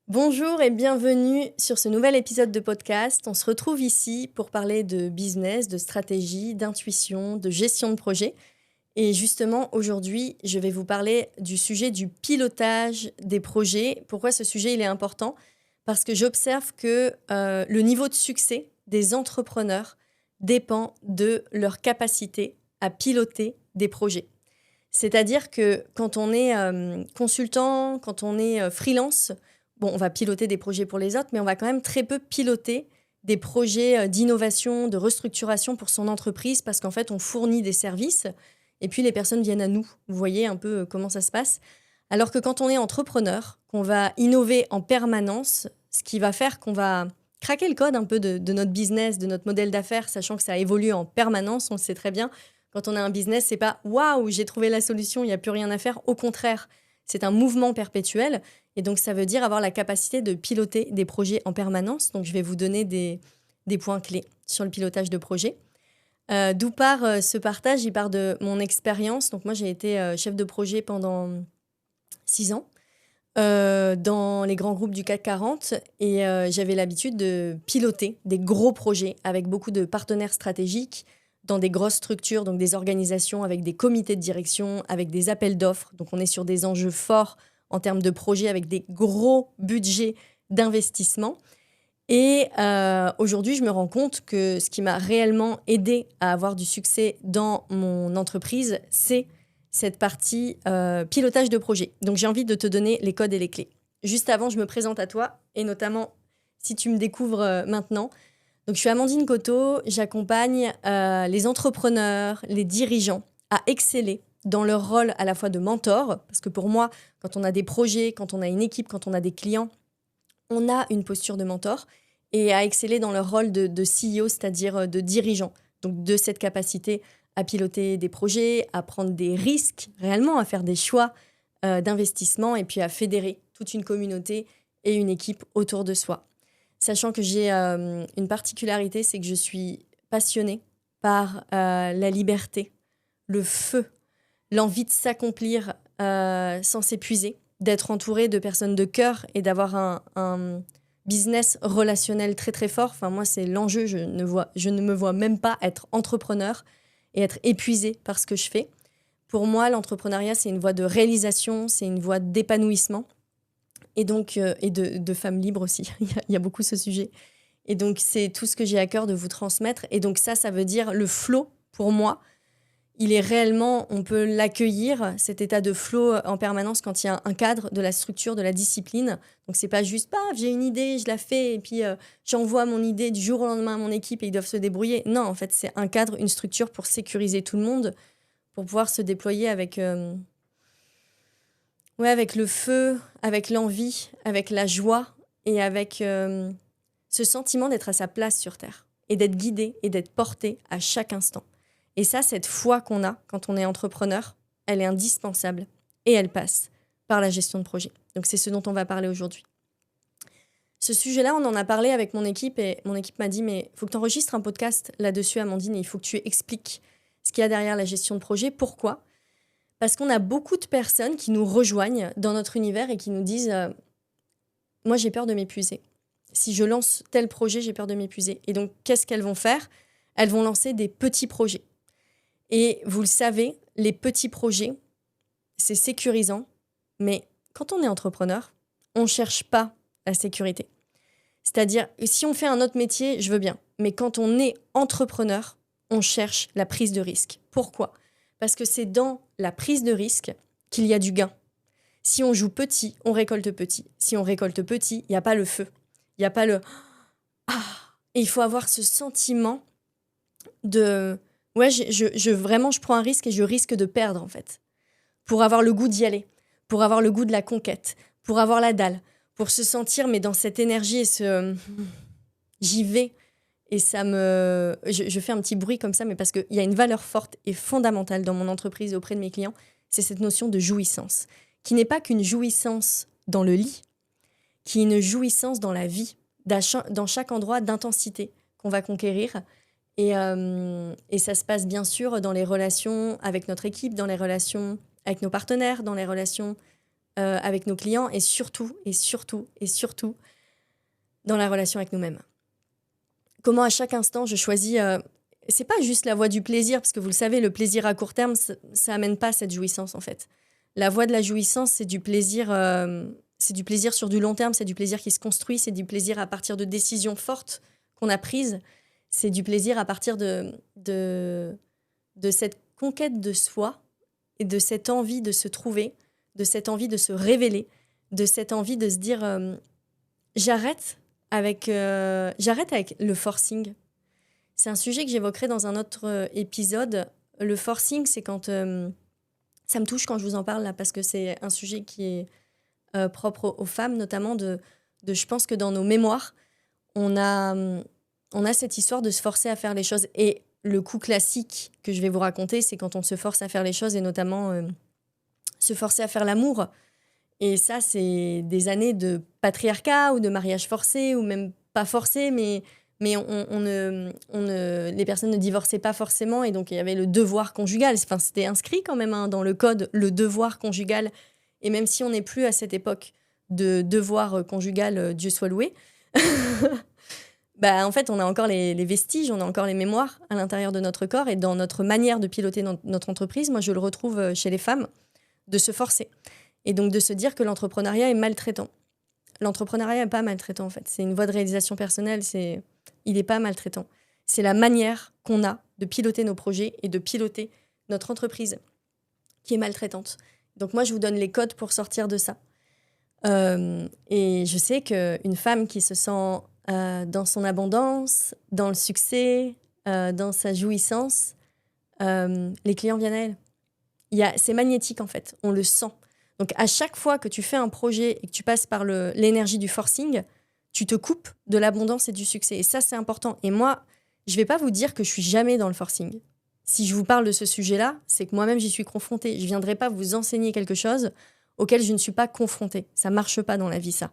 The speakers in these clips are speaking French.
Bonjour et bienvenue sur ce nouvel épisode de podcast. On se retrouve ici pour parler de business, de stratégie, d'intuition, de gestion de projet. Et justement, aujourd'hui, je vais vous parler du sujet du pilotage des projets. Pourquoi ce sujet il est important? Parce que j'observe que le niveau de succès des entrepreneurs dépend de leur capacité à piloter des projets. C'est-à-dire que quand on est consultant, quand on est freelance, bon, on va piloter des projets pour les autres, mais on va quand même très peu piloter des projets d'innovation, de restructuration pour son entreprise, parce qu'en fait, on fournit des services et puis les personnes viennent à nous. Vous voyez un peu comment ça se passe. Alors que quand on est entrepreneur, qu'on va innover en permanence, ce qui va faire qu'on va craquer le code un peu de notre business, de notre modèle d'affaires, sachant que ça évolue en permanence, on le sait très bien. Quand on a un business, c'est pas waouh, j'ai trouvé la solution, il n'y a plus rien à faire. Au contraire, c'est un mouvement perpétuel. Et donc, ça veut dire avoir la capacité de piloter des projets en permanence. Donc, je vais vous donner des points clés sur le pilotage de projet. D'où part ce partage? Il part de mon expérience. Donc, moi, j'ai été chef de projet pendant 6 ans dans les grands groupes du CAC 40 et j'avais l'habitude de piloter des gros projets avec beaucoup de partenaires stratégiques dans des grosses structures, donc des organisations avec des comités de direction, avec des appels d'offres. Donc on est sur des enjeux forts en termes de projets avec des gros budgets d'investissement. Et aujourd'hui, je me rends compte que ce qui m'a réellement aidé à avoir du succès dans mon entreprise, c'est cette partie pilotage de projet. Donc, j'ai envie de te donner les codes et les clés. Juste avant, je me présente à toi, et notamment si tu me découvres maintenant. Donc, je suis Amandine Coteau, j'accompagne les entrepreneurs, les dirigeants à exceller dans leur rôle à la fois de mentor, parce que pour moi, quand on a des projets, quand on a une équipe, quand on a des clients, on a une posture de mentor, et à exceller dans leur rôle de CEO, c'est-à-dire de dirigeant. Donc de cette capacité à piloter des projets, à prendre des risques, réellement à faire des choix d'investissement et puis à fédérer toute une communauté et une équipe autour de soi. Sachant que j'ai une particularité, c'est que je suis passionnée par la liberté, le feu, l'envie de s'accomplir sans s'épuiser, d'être entourée de personnes de cœur et d'avoir un business relationnel très très fort. Enfin, moi, c'est l'enjeu. Je ne me vois même pas être entrepreneur et être épuisée par ce que je fais. Pour moi, l'entrepreneuriat, c'est une voie de réalisation, c'est une voie d'épanouissement et donc et de femme libre aussi. Il y a beaucoup ce sujet. Et donc, c'est tout ce que j'ai à cœur de vous transmettre. Et donc, ça veut dire le flow pour moi. Il est réellement, on peut l'accueillir, cet état de flow en permanence quand il y a un cadre, de la structure, de la discipline. Donc, c'est pas juste, paf, j'ai une idée, je la fais, et puis j'envoie mon idée du jour au lendemain à mon équipe et ils doivent se débrouiller. Non, en fait, c'est un cadre, une structure pour sécuriser tout le monde, pour pouvoir se déployer avec le feu, avec l'envie, avec la joie et avec ce sentiment d'être à sa place sur Terre et d'être guidé et d'être porté à chaque instant. Et ça, cette foi qu'on a quand on est entrepreneur, elle est indispensable et elle passe par la gestion de projet. Donc, c'est ce dont on va parler aujourd'hui. Ce sujet-là, on en a parlé avec mon équipe et mon équipe m'a dit « Mais il faut que tu enregistres un podcast là-dessus, Amandine, et il faut que tu expliques ce qu'il y a derrière la gestion de projet. » Pourquoi ? Parce qu'on a beaucoup de personnes qui nous rejoignent dans notre univers et qui nous disent « Moi, j'ai peur de m'épuiser. Si je lance tel projet, j'ai peur de m'épuiser. » Et donc, qu'est-ce qu'elles vont faire ? Elles vont lancer des petits projets. Et vous le savez, les petits projets, c'est sécurisant, mais quand on est entrepreneur, on ne cherche pas la sécurité. C'est-à-dire, si on fait un autre métier, je veux bien, mais quand on est entrepreneur, on cherche la prise de risque. Pourquoi ? Parce que c'est dans la prise de risque qu'il y a du gain. Si on joue petit, on récolte petit. Si on récolte petit, il n'y a pas le feu. Il n'y a pas le « Ah !» Et il faut avoir ce sentiment de ouais, vraiment, je prends un risque et je risque de perdre, en fait. Pour avoir le goût d'y aller, pour avoir le goût de la conquête, pour avoir la dalle, pour se sentir, mais dans cette énergie et j'y vais. Et ça me... Je fais un petit bruit comme ça, mais parce qu'il y a une valeur forte et fondamentale dans mon entreprise et auprès de mes clients, c'est cette notion de jouissance, qui n'est pas qu'une jouissance dans le lit, qui est une jouissance dans la vie, dans chaque endroit d'intensité qu'on va conquérir. Et ça se passe bien sûr dans les relations avec notre équipe, dans les relations avec nos partenaires, dans les relations avec nos clients et surtout dans la relation avec nous-mêmes. Comment à chaque instant je choisis... c'est pas juste la voie du plaisir, parce que vous le savez, le plaisir à court terme, ça amène pas cette jouissance en fait. La voie de la jouissance, c'est du plaisir sur du long terme, c'est du plaisir qui se construit, c'est du plaisir à partir de décisions fortes qu'on a prises, c'est du plaisir à partir de cette conquête de soi et de cette envie de se trouver, de cette envie de se révéler, de cette envie de se dire j'arrête avec le forcing. C'est un sujet que j'évoquerai dans un autre épisode. Le forcing, c'est quand... ça me touche quand je vous en parle, là, parce que c'est un sujet qui est propre aux femmes, notamment je pense que dans nos mémoires, on a cette histoire de se forcer à faire les choses. Et le coup classique que je vais vous raconter, c'est quand on se force à faire les choses, et notamment se forcer à faire l'amour. Et ça, c'est des années de patriarcat ou de mariage forcé, ou même pas forcé, mais les personnes ne divorçaient pas forcément, et donc il y avait le devoir conjugal. Enfin, c'était inscrit quand même dans le code, le devoir conjugal. Et même si on n'est plus à cette époque de devoir conjugal, Dieu soit loué, en fait, on a encore les vestiges, on a encore les mémoires à l'intérieur de notre corps et dans notre manière de piloter notre entreprise. Moi, je le retrouve chez les femmes, de se forcer. Et donc de se dire que l'entrepreneuriat est maltraitant. L'entrepreneuriat n'est pas maltraitant, en fait. C'est une voie de réalisation personnelle, il n'est pas maltraitant. C'est la manière qu'on a de piloter nos projets et de piloter notre entreprise qui est maltraitante. Donc moi, je vous donne les codes pour sortir de ça. Et je sais qu'une femme qui se sent dans son abondance, dans le succès, dans sa jouissance, les clients viennent à elle. C'est magnétique, en fait. On le sent. Donc, à chaque fois que tu fais un projet et que tu passes par l'énergie du forcing, tu te coupes de l'abondance et du succès. Et ça, c'est important. Et moi, je ne vais pas vous dire que je suis jamais dans le forcing. Si je vous parle de ce sujet-là, c'est que moi-même, j'y suis confrontée. Je ne viendrai pas vous enseigner quelque chose auquel je ne suis pas confrontée. Ça ne marche pas dans la vie, ça.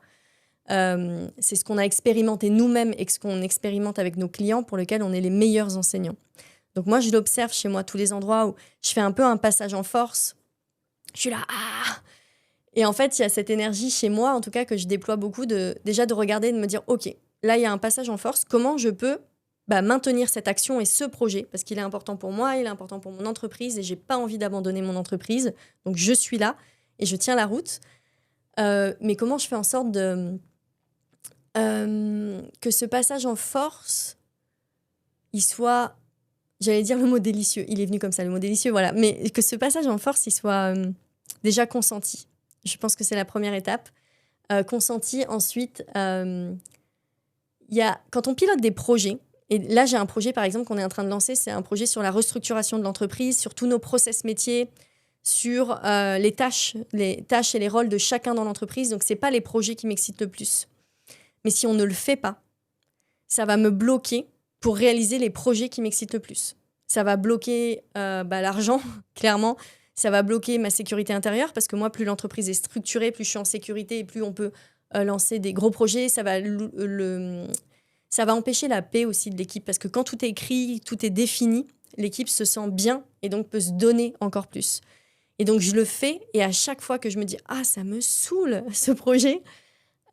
C'est ce qu'on a expérimenté nous-mêmes et ce qu'on expérimente avec nos clients pour lesquels on est les meilleurs enseignants. Donc moi, je l'observe chez moi, tous les endroits où je fais un peu un passage en force. Je suis là, Et en fait, il y a cette énergie chez moi, en tout cas, que je déploie beaucoup, déjà de regarder, de me dire, OK, là, il y a un passage en force. Comment je peux maintenir cette action et ce projet? Parce qu'il est important pour moi, il est important pour mon entreprise et je n'ai pas envie d'abandonner mon entreprise. Donc, je suis là et je tiens la route. Mais comment je fais en sorte que ce passage en force, il soit... J'allais dire le mot délicieux. Il est venu comme ça, le mot délicieux, voilà. Mais que ce passage en force, il soit déjà consenti. Je pense que c'est la première étape. Consenti. Ensuite, quand on pilote des projets, et là, j'ai un projet, par exemple, qu'on est en train de lancer, c'est un projet sur la restructuration de l'entreprise, sur tous nos process métiers, sur les tâches et les rôles de chacun dans l'entreprise. Donc, ce n'est pas les projets qui m'excitent le plus. Mais si on ne le fait pas, ça va me bloquer pour réaliser les projets qui m'excitent le plus. Ça va bloquer l'argent, clairement. Ça va bloquer ma sécurité intérieure parce que moi, plus l'entreprise est structurée, plus je suis en sécurité et plus on peut lancer des gros projets. Ça va empêcher la paix aussi de l'équipe parce que quand tout est écrit, tout est défini, l'équipe se sent bien et donc peut se donner encore plus. Et donc, je le fais et à chaque fois que je me dis « Ah, ça me saoule ce projet »,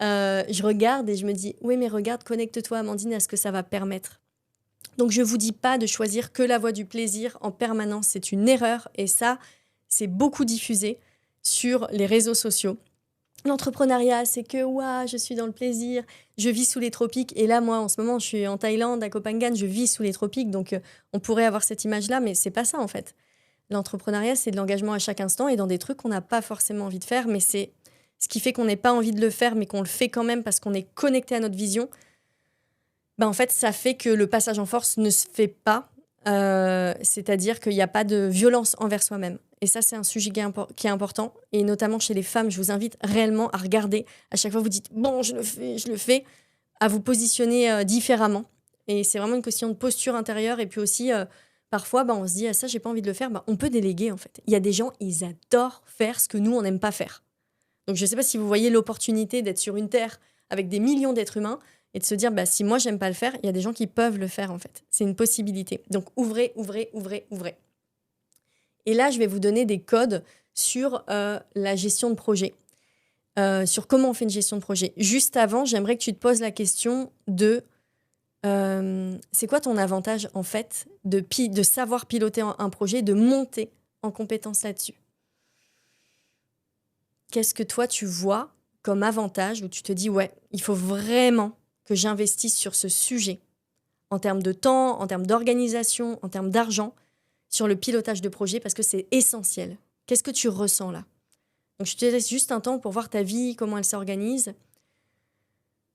je regarde et je me dis « Oui, mais regarde, connecte-toi, Amandine, à ce que ça va permettre. » Donc, je ne vous dis pas de choisir que la voie du plaisir en permanence. C'est une erreur et ça, c'est beaucoup diffusé sur les réseaux sociaux. L'entrepreneuriat, c'est que je suis dans le plaisir, je vis sous les tropiques. Et là, moi, en ce moment, je suis en Thaïlande, à Koh Phangan, je vis sous les tropiques. Donc, on pourrait avoir cette image-là, mais c'est pas ça, en fait. L'entrepreneuriat, c'est de l'engagement à chaque instant et dans des trucs qu'on n'a pas forcément envie de faire, mais c'est ce qui fait qu'on n'ait pas envie de le faire, mais qu'on le fait quand même parce qu'on est connecté à notre vision. En fait, ça fait que le passage en force ne se fait pas. C'est-à-dire qu'il n'y a pas de violence envers soi-même. Et ça, c'est un sujet qui est important. Et notamment chez les femmes, je vous invite réellement à regarder. À chaque fois, vous dites « Bon, je le fais », à vous positionner différemment. Et c'est vraiment une question de posture intérieure. Et puis aussi, parfois, on se dit « Ah, ça, j'ai pas envie de le faire ». On peut déléguer, en fait. Il y a des gens, ils adorent faire ce que nous, on n'aime pas faire. Donc, je ne sais pas si vous voyez l'opportunité d'être sur une terre avec des millions d'êtres humains et de se dire, si moi, j'aime pas le faire, il y a des gens qui peuvent le faire, en fait. C'est une possibilité. Donc, ouvrez. Et là, je vais vous donner des codes sur la gestion de projet. sur comment on fait une gestion de projet. Juste avant, j'aimerais que tu te poses la question de c'est quoi ton avantage en fait de savoir piloter un projet, de monter en compétence là-dessus. Qu'est-ce que toi tu vois comme avantage où tu te dis ouais, il faut vraiment que j'investisse sur ce sujet en termes de temps, en termes d'organisation, en termes d'argent, sur le pilotage de projet parce que c'est essentiel. Qu'est-ce que tu ressens là? Donc je te laisse juste un temps pour voir ta vie, comment elle s'organise.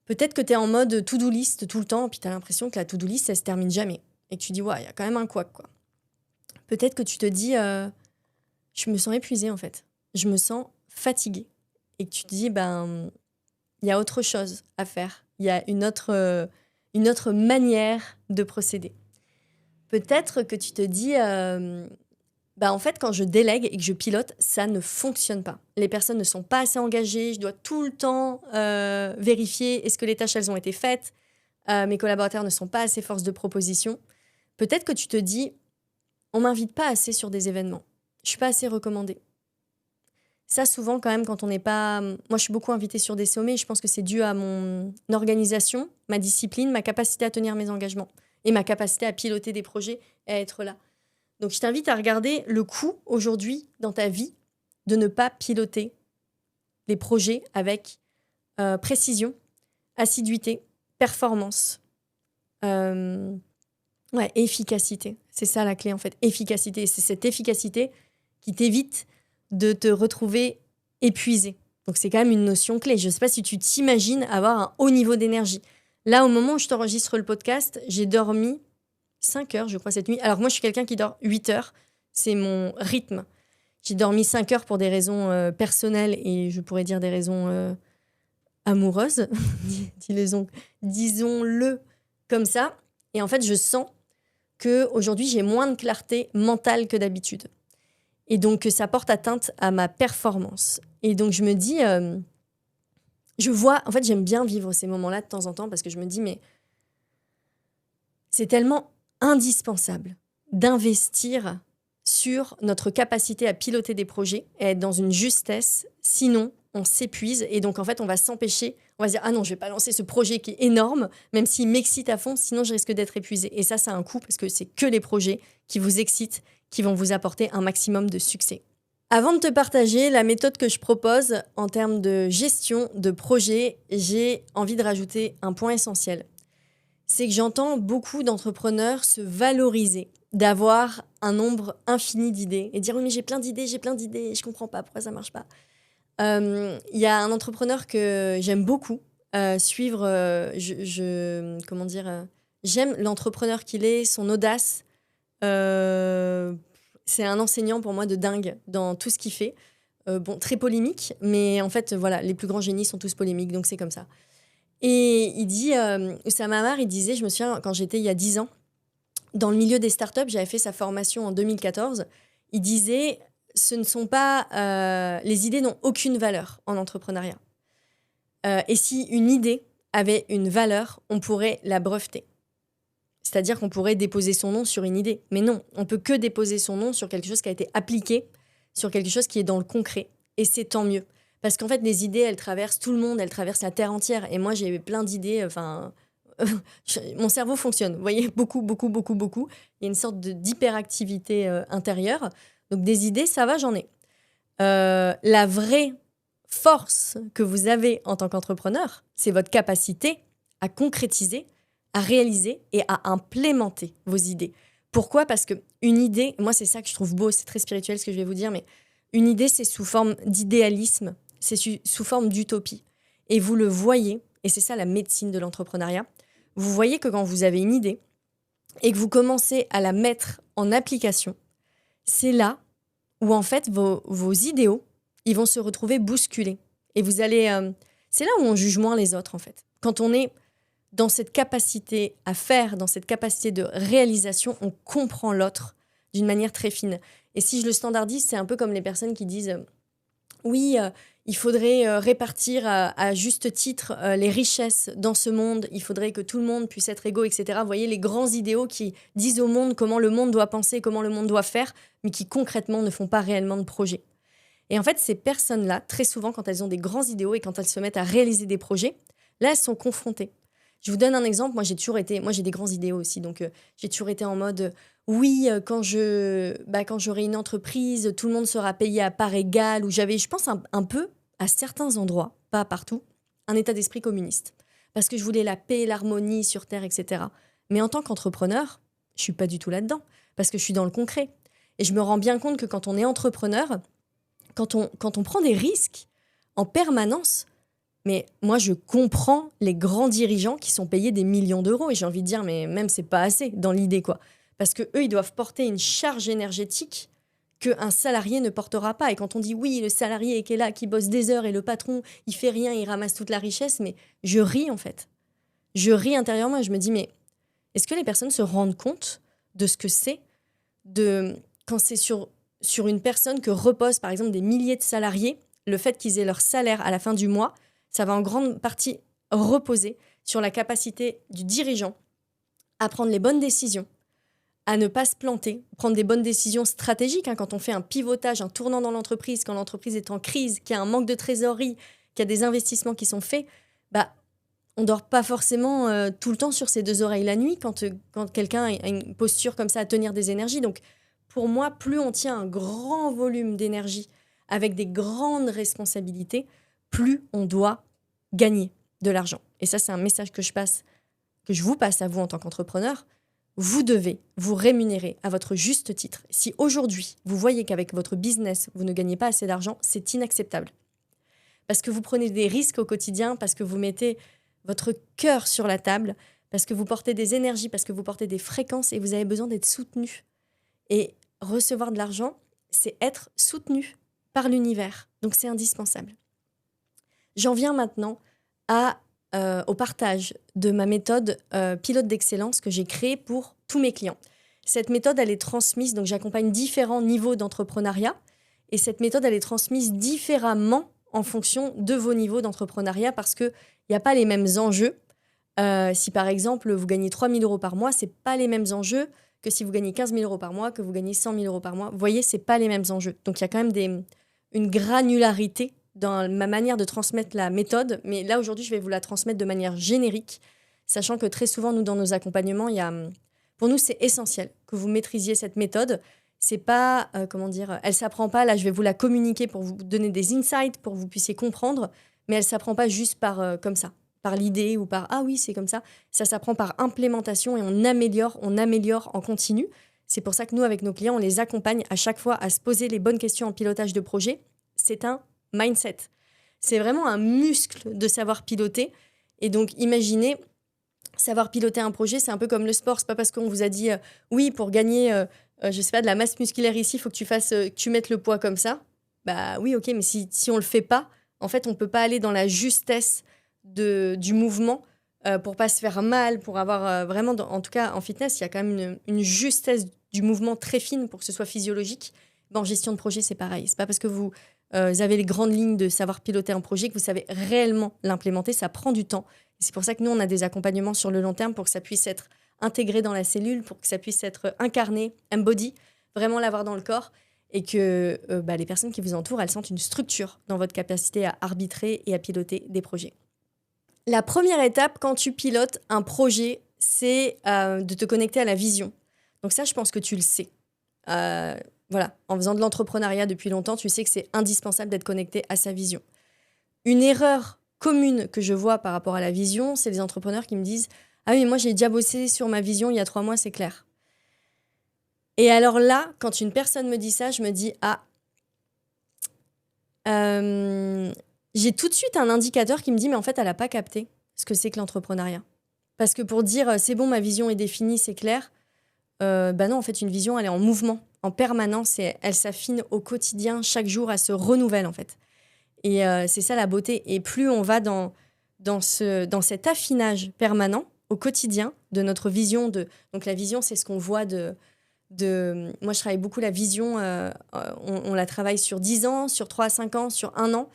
Peut-être que tu es en mode to-do list tout le temps, puis tu as l'impression que la to-do list, elle se termine jamais. Et que tu dis, ouais, il y a quand même un couac, quoi. Peut-être que tu te dis, je me sens épuisée, en fait. Je me sens fatiguée. Et que tu te dis, ben, il y a autre chose à faire. Il y a une autre manière de procéder. Peut-être que tu te dis, en fait, quand je délègue et que je pilote, ça ne fonctionne pas. Les personnes ne sont pas assez engagées. Je dois tout le temps vérifier est-ce que les tâches, elles ont été faites. Mes collaborateurs ne sont pas assez force de proposition. Peut-être que tu te dis, on m'invite pas assez sur des événements. Je suis pas assez recommandée. Ça, souvent, quand même, quand on n'est pas... Moi, je suis beaucoup invitée sur des sommets. Je pense que c'est dû à mon organisation, ma discipline, ma capacité à tenir mes engagements et ma capacité à piloter des projets et à être là. Donc, je t'invite à regarder le coût aujourd'hui dans ta vie de ne pas piloter les projets avec précision, assiduité, performance, efficacité. C'est ça la clé en fait, efficacité. Et c'est cette efficacité qui t'évite de te retrouver épuisé. Donc, c'est quand même une notion clé. Je ne sais pas si tu t'imagines avoir un haut niveau d'énergie. Là, au moment où je t'enregistre le podcast, j'ai dormi 5 heures, je crois, cette nuit. Alors moi, je suis quelqu'un qui dort 8 heures. C'est mon rythme. J'ai dormi 5 heures pour des raisons personnelles et je pourrais dire des raisons amoureuses. Disons-le comme ça. Et en fait, je sens qu'aujourd'hui, j'ai moins de clarté mentale que d'habitude. Et donc, ça porte atteinte à ma performance. Et donc, je me dis... en fait, j'aime bien vivre ces moments-là de temps en temps parce que je me dis, mais c'est tellement indispensable d'investir sur notre capacité à piloter des projets et être dans une justesse. Sinon, on s'épuise et donc, en fait, on va s'empêcher. On va se dire, ah non, je vais pas lancer ce projet qui est énorme, même s'il m'excite à fond, sinon je risque d'être épuisée. Et ça a un coût parce que c'est que les projets qui vous excitent, qui vont vous apporter un maximum de succès. Avant de te partager la méthode que je propose en termes de gestion de projet, j'ai envie de rajouter un point essentiel. C'est que j'entends beaucoup d'entrepreneurs se valoriser, d'avoir un nombre infini d'idées et dire « oui, mais j'ai plein d'idées, je comprends pas pourquoi ça marche pas ». Il y a un entrepreneur que j'aime beaucoup suivre, j'aime l'entrepreneur qu'il est, son audace. C'est un enseignant pour moi de dingue dans tout ce qu'il fait. Très polémique, mais en fait, voilà, les plus grands génies sont tous polémiques, donc c'est comme ça. Et il dit, Oussama Ammar, il disait, je me souviens, quand j'étais il y a 10 ans, dans le milieu des startups, j'avais fait sa formation en 2014, il disait, ce ne sont pas... les idées n'ont aucune valeur en entrepreneuriat. Et si une idée avait une valeur, on pourrait la breveter. C'est-à-dire qu'on pourrait déposer son nom sur une idée. Mais non, on peut que déposer son nom sur quelque chose qui a été appliqué, sur quelque chose qui est dans le concret. Et c'est tant mieux. Parce qu'en fait, les idées, elles traversent tout le monde, elles traversent la Terre entière. Et moi, j'ai plein d'idées. Mon cerveau fonctionne. Vous voyez, beaucoup. Il y a une sorte d'hyperactivité intérieure. Donc, des idées, ça va, j'en ai. La vraie force que vous avez en tant qu'entrepreneur, c'est votre capacité à concrétiser, à réaliser et à implémenter vos idées. Pourquoi ? Parce qu'une idée, moi c'est ça que je trouve beau, c'est très spirituel ce que je vais vous dire, mais une idée c'est sous forme d'idéalisme, c'est sous forme d'utopie. Et vous le voyez, et c'est ça la médecine de l'entrepreneuriat, vous voyez que quand vous avez une idée et que vous commencez à la mettre en application, c'est là où en fait vos idéaux, ils vont se retrouver bousculés. Et vous allez... c'est là où on juge moins les autres en fait. Quand on est dans cette capacité à faire, dans cette capacité de réalisation, on comprend l'autre d'une manière très fine. Et si je le standardise, c'est un peu comme les personnes qui disent oui, il faudrait répartir à juste titre les richesses dans ce monde, il faudrait que tout le monde puisse être égaux, etc. Vous voyez, les grands idéaux qui disent au monde comment le monde doit penser, comment le monde doit faire, mais qui concrètement ne font pas réellement de projet. Et en fait, ces personnes-là, très souvent, quand elles ont des grands idéaux et quand elles se mettent à réaliser des projets, là, elles sont confrontées. Je vous donne un exemple. Moi, j'ai des grands idéaux aussi. Donc, j'ai toujours été en mode, oui, quand j'aurai une entreprise, tout le monde sera payé à part égale. Ou j'avais, je pense, un peu, à certains endroits, pas partout, un état d'esprit communiste. Parce que je voulais la paix, l'harmonie sur Terre, etc. Mais en tant qu'entrepreneur, je suis pas du tout là-dedans. Parce que je suis dans le concret. Et je me rends bien compte que quand on est entrepreneur, quand on prend des risques en permanence, mais moi, je comprends les grands dirigeants qui sont payés des millions d'euros. Et j'ai envie de dire, mais même, c'est pas assez dans l'idée, quoi. Parce qu'eux, ils doivent porter une charge énergétique qu'un salarié ne portera pas. Et quand on dit, oui, le salarié qui est là, qui bosse des heures et le patron, il fait rien, il ramasse toute la richesse, mais je ris, en fait. Je ris intérieurement et je me dis, mais est-ce que les personnes se rendent compte de ce que c'est quand c'est sur une personne que reposent, par exemple, des milliers de salariés, le fait qu'ils aient leur salaire à la fin du mois, ça va en grande partie reposer sur la capacité du dirigeant à prendre les bonnes décisions, à ne pas se planter, prendre des bonnes décisions stratégiques. Quand on fait un pivotage, un tournant dans l'entreprise, quand l'entreprise est en crise, qu'il y a un manque de trésorerie, qu'il y a des investissements qui sont faits, on ne dort pas forcément tout le temps sur ses deux oreilles la nuit quand quelqu'un a une posture comme ça à tenir des énergies. Donc, pour moi, plus on tient un grand volume d'énergie avec des grandes responsabilités, plus on doit gagner de l'argent. Et ça, c'est un message que je vous passe à vous en tant qu'entrepreneur. Vous devez vous rémunérer à votre juste titre. Si aujourd'hui, vous voyez qu'avec votre business, vous ne gagnez pas assez d'argent, c'est inacceptable. Parce que vous prenez des risques au quotidien, parce que vous mettez votre cœur sur la table, parce que vous portez des énergies, parce que vous portez des fréquences et vous avez besoin d'être soutenu. Et recevoir de l'argent, c'est être soutenu par l'univers. Donc, c'est indispensable. J'en viens maintenant au partage de ma méthode pilote d'excellence que j'ai créée pour tous mes clients. Cette méthode, elle est transmise, donc j'accompagne différents niveaux d'entrepreneuriat et cette méthode, elle est transmise différemment en fonction de vos niveaux d'entrepreneuriat parce qu'il n'y a pas les mêmes enjeux. Si par exemple, vous gagnez 3 000 euros par mois, ce n'est pas les mêmes enjeux que si vous gagnez 15 000 euros par mois, que vous gagnez 100 000 euros par mois. Vous voyez, ce n'est pas les mêmes enjeux. Donc, il y a quand même une granularité dans ma manière de transmettre la méthode. Mais là, aujourd'hui, je vais vous la transmettre de manière générique, sachant que très souvent, nous, dans nos accompagnements, pour nous, c'est essentiel que vous maîtrisiez cette méthode. C'est pas, elle s'apprend pas. Là, je vais vous la communiquer pour vous donner des insights, pour que vous puissiez comprendre. Mais elle s'apprend pas juste comme ça, par l'idée ou par « ah oui, c'est comme ça ». Ça s'apprend par implémentation et on améliore en continu. C'est pour ça que nous, avec nos clients, on les accompagne à chaque fois à se poser les bonnes questions en pilotage de projet. C'est un mindset. C'est vraiment un muscle de savoir piloter. Et donc, imaginez, savoir piloter un projet, c'est un peu comme le sport. C'est pas parce qu'on vous a dit oui, pour gagner, je sais pas, de la masse musculaire ici, il faut que tu mettes le poids comme ça. Bah oui, ok, mais si on le fait pas, en fait, on peut pas aller dans la justesse du mouvement pour pas se faire mal, pour avoir vraiment, en tout cas en fitness, il y a quand même une justesse du mouvement très fine pour que ce soit physiologique. En gestion de projet, c'est pareil. C'est pas parce que vous avez les grandes lignes de savoir piloter un projet que vous savez réellement l'implémenter. Ça prend du temps. Et c'est pour ça que nous, on a des accompagnements sur le long terme pour que ça puisse être intégré dans la cellule, pour que ça puisse être incarné, embody, vraiment l'avoir dans le corps et que les personnes qui vous entourent, elles sentent une structure dans votre capacité à arbitrer et à piloter des projets. La première étape quand tu pilotes un projet, c'est de te connecter à la vision. Donc ça, je pense que tu le sais. Voilà, en faisant de l'entrepreneuriat depuis longtemps, tu sais que c'est indispensable d'être connecté à sa vision. Une erreur commune que je vois par rapport à la vision, c'est les entrepreneurs qui me disent « Ah oui, moi j'ai déjà bossé sur ma vision il y a 3 mois, c'est clair. » Et alors là, quand une personne me dit ça, je me dis « Ah, j'ai tout de suite un indicateur qui me dit « Mais en fait, elle n'a pas capté ce que c'est que l'entrepreneuriat. » Parce que pour dire « C'est bon, ma vision est définie, c'est clair », non, en fait, une vision, elle est en mouvement, en permanence, et elle s'affine au quotidien, chaque jour, elle se renouvelle, en fait. Et c'est ça la beauté. Et plus on va dans cet affinage permanent, au quotidien, de notre vision. Donc la vision, c'est ce qu'on voit moi, je travaille beaucoup la vision, on la travaille sur 10 ans, sur 3 à 5 ans, sur 1 an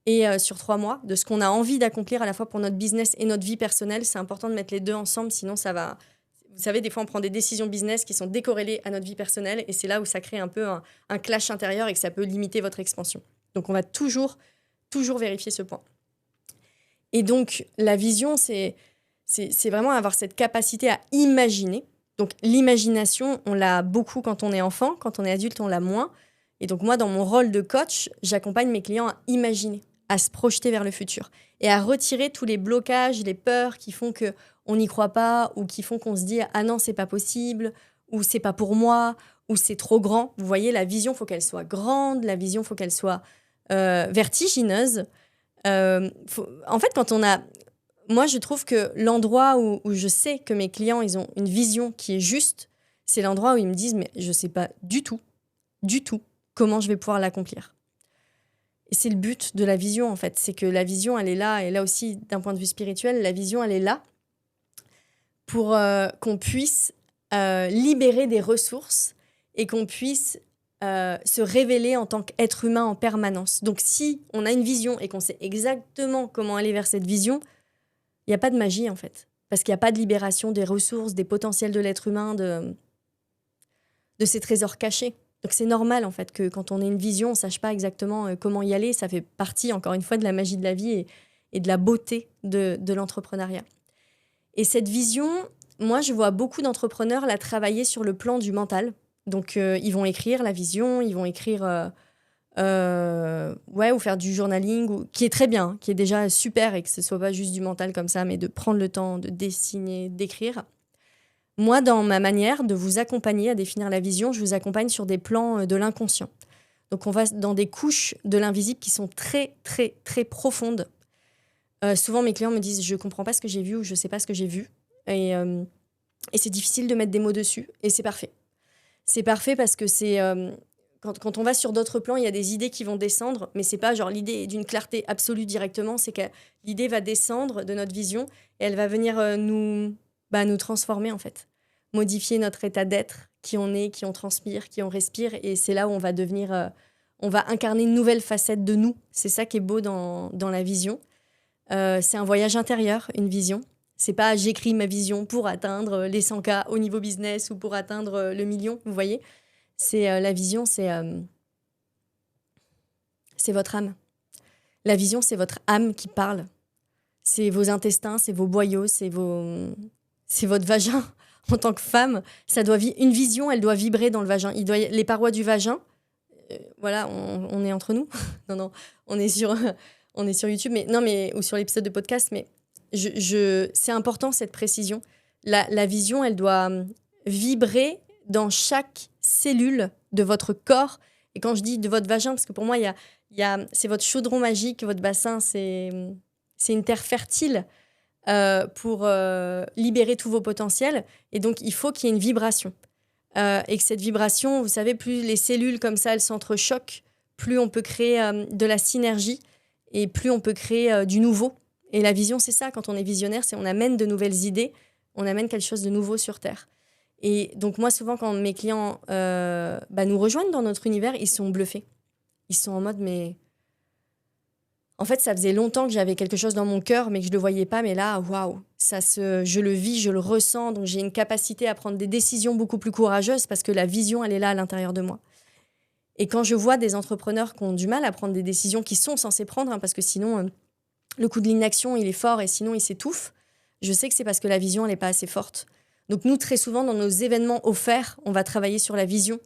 et sur 3 mois, de ce qu'on a envie d'accomplir à la fois pour notre business et notre vie personnelle. C'est important de mettre les deux ensemble, sinon ça va vous savez, des fois, on prend des décisions business qui sont décorrélées à notre vie personnelle et c'est là où ça crée un peu un clash intérieur et que ça peut limiter votre expansion. Donc, on va toujours vérifier ce point. Et donc, la vision, c'est vraiment avoir cette capacité à imaginer. Donc, l'imagination, on l'a beaucoup quand on est enfant. Quand on est adulte, on l'a moins. Et donc, moi, dans mon rôle de coach, j'accompagne mes clients à imaginer, à se projeter vers le futur et à retirer tous les blocages, les peurs qui font qu'on n'y croit pas ou qui font qu'on se dit « Ah non, c'est pas possible » ou « C'est pas pour moi » ou « C'est trop grand ». Vous voyez, la vision, il faut qu'elle soit grande. La vision, il faut qu'elle soit vertigineuse. En fait, moi, je trouve que l'endroit où je sais que mes clients, ils ont une vision qui est juste, c'est l'endroit où ils me disent « Mais je sais pas du tout, comment je vais pouvoir l'accomplir ». Et c'est le but de la vision, en fait. C'est que la vision, elle est là. Et là aussi, d'un point de vue spirituel, la vision, elle est là pour qu'on puisse libérer des ressources et qu'on puisse se révéler en tant qu'être humain en permanence. Donc, si on a une vision et qu'on sait exactement comment aller vers cette vision, il n'y a pas de magie, en fait. Parce qu'il n'y a pas de libération des ressources, des potentiels de l'être humain, de ses trésors cachés. Donc, c'est normal, en fait, que quand on ait une vision, on ne sache pas exactement comment y aller. Ça fait partie, encore une fois, de la magie de la vie et de la beauté de l'entrepreneuriat. Et cette vision, moi, je vois beaucoup d'entrepreneurs la travailler sur le plan du mental. Donc, ils vont écrire la vision, ils vont écrire ou faire du journaling, qui est très bien, qui est déjà super et que ce ne soit pas juste du mental comme ça, mais de prendre le temps de dessiner, d'écrire. Moi, dans ma manière de vous accompagner à définir la vision, je vous accompagne sur des plans de l'inconscient. Donc, on va dans des couches de l'invisible qui sont très, très, très profondes. Souvent, mes clients me disent « Je ne comprends pas ce que j'ai vu » ou « Je ne sais pas ce que j'ai vu ». Et c'est difficile de mettre des mots dessus. Et c'est parfait. C'est parfait parce que c'est... Quand on va sur d'autres plans, il y a des idées qui vont descendre, mais ce n'est pas genre l'idée d'une clarté absolue directement, c'est que l'idée va descendre de notre vision et elle va venir nous transformer, en fait. Modifier notre état d'être, qui on est, qui on transpire, qui on respire. Et c'est là où on va devenir... on va incarner une nouvelle facette de nous. C'est ça qui est beau dans la vision. C'est un voyage intérieur, une vision. C'est pas j'écris ma vision pour atteindre les 100K au niveau business ou pour atteindre le million, vous voyez. La vision, c'est votre âme. La vision, c'est votre âme qui parle. C'est vos intestins, c'est vos boyaux, c'est votre vagin. En tant que femme, une vision, elle doit vibrer dans le vagin. Les parois du vagin, voilà, on est entre nous. non, on est sur YouTube, ou sur l'épisode de podcast, mais c'est important cette précision. La vision, elle doit vibrer dans chaque cellule de votre corps. Et quand je dis de votre vagin, parce que pour moi, c'est votre chaudron magique, votre bassin, c'est une terre fertile pour libérer tous vos potentiels. Et donc, il faut qu'il y ait une vibration. Et que cette vibration, vous savez, plus les cellules comme ça, elles s'entrechoquent, plus on peut créer de la synergie et plus on peut créer du nouveau. Et la vision, c'est ça. Quand on est visionnaire, c'est on amène de nouvelles idées, on amène quelque chose de nouveau sur Terre. Et donc, moi, souvent, quand mes clients nous rejoignent dans notre univers, ils sont bluffés. Ils sont en mode, mais... En fait, ça faisait longtemps que j'avais quelque chose dans mon cœur, mais que je ne le voyais pas. Mais là, waouh, je le vis, je le ressens. Donc, j'ai une capacité à prendre des décisions beaucoup plus courageuses parce que la vision, elle est là à l'intérieur de moi. Et quand je vois des entrepreneurs qui ont du mal à prendre des décisions qu'ils sont censés prendre, parce que sinon, le coup de l'inaction, il est fort et sinon, il s'étouffe, je sais que c'est parce que la vision, elle n'est pas assez forte. Donc, nous, très souvent, dans nos événements offerts, on va travailler sur la vision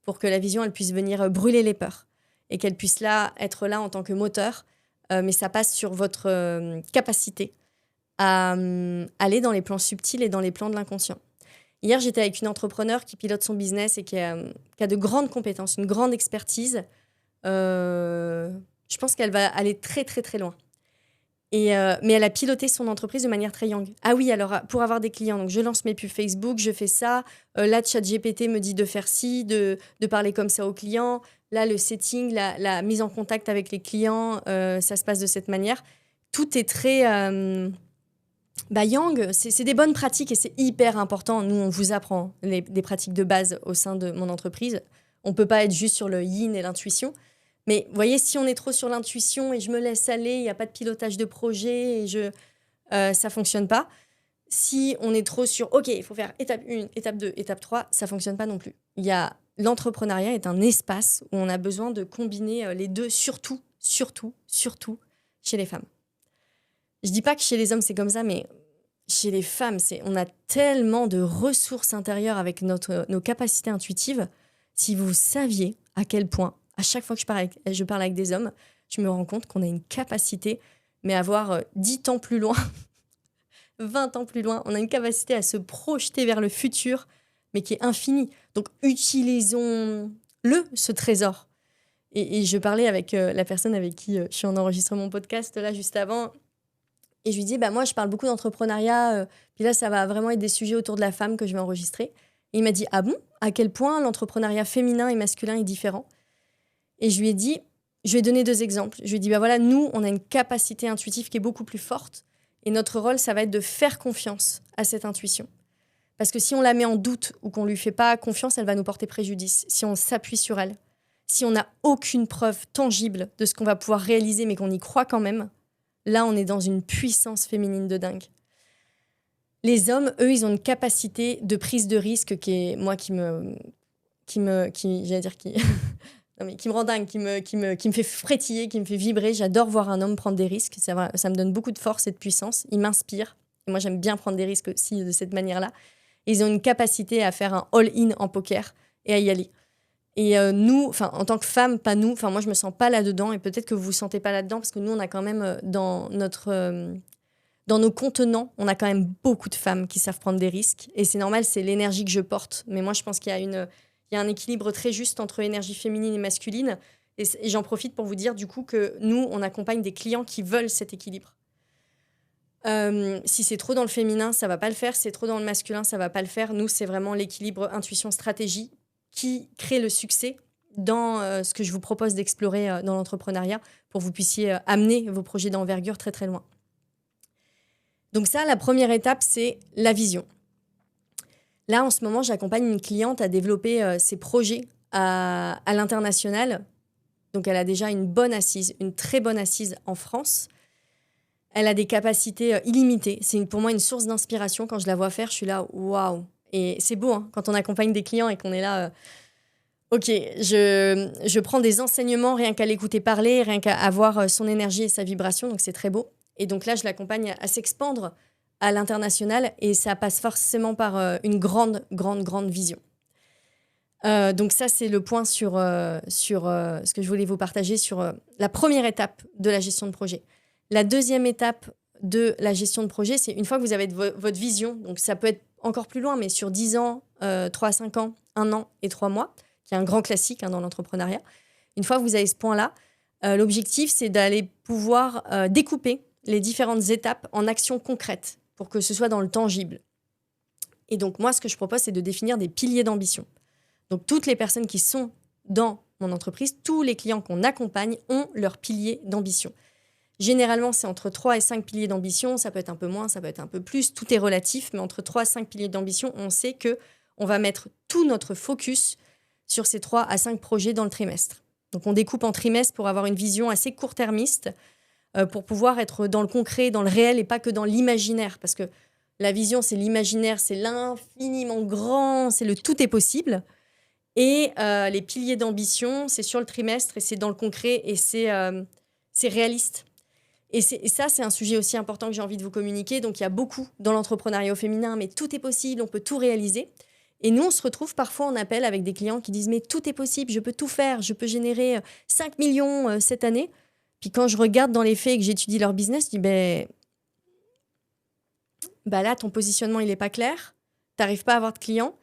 pour que la vision, elle puisse venir brûler les peurs et qu'elle puisse être là en tant que moteur. Mais ça passe sur votre capacité à aller dans les plans subtils et dans les plans de l'inconscient. Hier, j'étais avec une entrepreneure qui pilote son business et qui a de grandes compétences, une grande expertise. Je pense qu'elle va aller très, très, très loin. Mais elle a piloté son entreprise de manière très young. Ah oui, alors pour avoir des clients, donc je lance mes pubs Facebook, je fais ça. Là, ChatGPT me dit de faire ci, de parler comme ça aux clients. Là, le setting, la mise en contact avec les clients, ça se passe de cette manière. Tout est très young. C'est des bonnes pratiques et c'est hyper important. Nous, on vous apprend des pratiques de base au sein de mon entreprise. On ne peut pas être juste sur le yin et l'intuition. Mais vous voyez, si on est trop sur l'intuition et je me laisse aller, il n'y a pas de pilotage de projet et ça ne fonctionne pas. Si on est trop sur, OK, il faut faire étape 1, étape 2, étape 3, ça ne fonctionne pas non plus. L'entrepreneuriat est un espace où on a besoin de combiner les deux, surtout chez les femmes. Je ne dis pas que chez les hommes, c'est comme ça, mais chez les femmes, on a tellement de ressources intérieures avec nos capacités intuitives. Si vous saviez à quel point, à chaque fois que je parle avec des hommes, je me rends compte qu'on a une capacité, mais à voir 10 ans plus loin, 20 ans plus loin, on a une capacité à se projeter vers le futur, mais qui est infinie. Donc, utilisons-le, ce trésor. Et je parlais avec la personne avec qui je suis en enregistrant mon podcast, là, juste avant. Et je lui dis, moi, je parle beaucoup d'entrepreneuriat. Puis là, ça va vraiment être des sujets autour de la femme que je vais enregistrer. Et il m'a dit, ah bon? À quel point l'entrepreneuriat féminin et masculin est différent? Et je lui ai dit, je lui ai donné 2 exemples. Je lui ai dit, voilà, nous, on a une capacité intuitive qui est beaucoup plus forte. Et notre rôle, ça va être de faire confiance à cette intuition. Parce que si on la met en doute ou qu'on ne lui fait pas confiance, elle va nous porter préjudice. Si on s'appuie sur elle, si on n'a aucune preuve tangible de ce qu'on va pouvoir réaliser, mais qu'on y croit quand même, là, on est dans une puissance féminine de dingue. Les hommes, eux, ils ont une capacité de prise de risque qui est, moi, qui me rend dingue, qui me fait frétiller, qui me fait vibrer. J'adore voir un homme prendre des risques. Ça me donne beaucoup de force et de puissance. Il m'inspire. Et moi, j'aime bien prendre des risques aussi de cette manière-là. Et ils ont une capacité à faire un all-in en poker et à y aller. Et nous, en tant que femmes, pas nous, moi, je me sens pas là-dedans. Et peut-être que vous vous sentez pas là-dedans parce que nous, on a quand même dans nos contenants, on a quand même beaucoup de femmes qui savent prendre des risques. Et c'est normal, c'est l'énergie que je porte. Mais moi, je pense qu'il y a un équilibre très juste entre énergie féminine et masculine. Et j'en profite pour vous dire du coup que nous, on accompagne des clients qui veulent cet équilibre. Si c'est trop dans le féminin, ça va pas le faire. Si c'est trop dans le masculin, ça va pas le faire. Nous, c'est vraiment l'équilibre intuition-stratégie qui crée le succès dans ce que je vous propose d'explorer dans l'entrepreneuriat pour que vous puissiez amener vos projets d'envergure très très loin. Donc ça, la première étape, c'est la vision. Là, en ce moment, j'accompagne une cliente à développer ses projets à l'international. Donc, elle a déjà une très bonne assise en France. Elle a des capacités illimitées. C'est pour moi une source d'inspiration. Quand je la vois faire, je suis là, waouh! Et c'est beau, hein, quand on accompagne des clients et qu'on est là, ok, je prends des enseignements rien qu'à l'écouter parler, rien qu'à avoir son énergie et sa vibration. Donc, c'est très beau. Et donc là, je l'accompagne à s'expandre à l'international et ça passe forcément par une grande vision. Donc ça, c'est le point sur ce que je voulais vous partager sur la première étape de la gestion de projet. La deuxième étape de la gestion de projet, c'est une fois que vous avez votre vision, donc ça peut être encore plus loin, mais sur 10 ans, 3 à 5 ans, 1 an et 3 mois, qui est un grand classique dans l'entrepreneuriat. Une fois que vous avez ce point-là, l'objectif, c'est d'aller pouvoir découper les différentes étapes en actions concrètes pour que ce soit dans le tangible. Et donc, moi, ce que je propose, c'est de définir des piliers d'ambition. Donc, toutes les personnes qui sont dans mon entreprise, tous les clients qu'on accompagne ont leurs piliers d'ambition. Généralement, c'est entre 3 et 5 piliers d'ambition. Ça peut être un peu moins, ça peut être un peu plus. Tout est relatif, mais entre 3 et 5 piliers d'ambition, on sait qu'on va mettre tout notre focus sur ces 3 à 5 projets dans le trimestre. Donc, on découpe en trimestres pour avoir une vision assez court-termiste, pour pouvoir être dans le concret, dans le réel et pas que dans l'imaginaire. Parce que la vision, c'est l'imaginaire, c'est l'infiniment grand, c'est le tout est possible. Et les piliers d'ambition, c'est sur le trimestre et c'est dans le concret et c'est réaliste. Et ça, c'est un sujet aussi important que j'ai envie de vous communiquer. Donc, il y a beaucoup dans l'entrepreneuriat au féminin, mais tout est possible, on peut tout réaliser. Et nous, on se retrouve parfois en appel avec des clients qui disent « Mais tout est possible, je peux tout faire, je peux générer 5 millions cette année. » Puis quand je regarde dans les faits et que j'étudie leur business, je dis là, ton positionnement, il n'est pas clair. Tu n'arrives pas à avoir de clients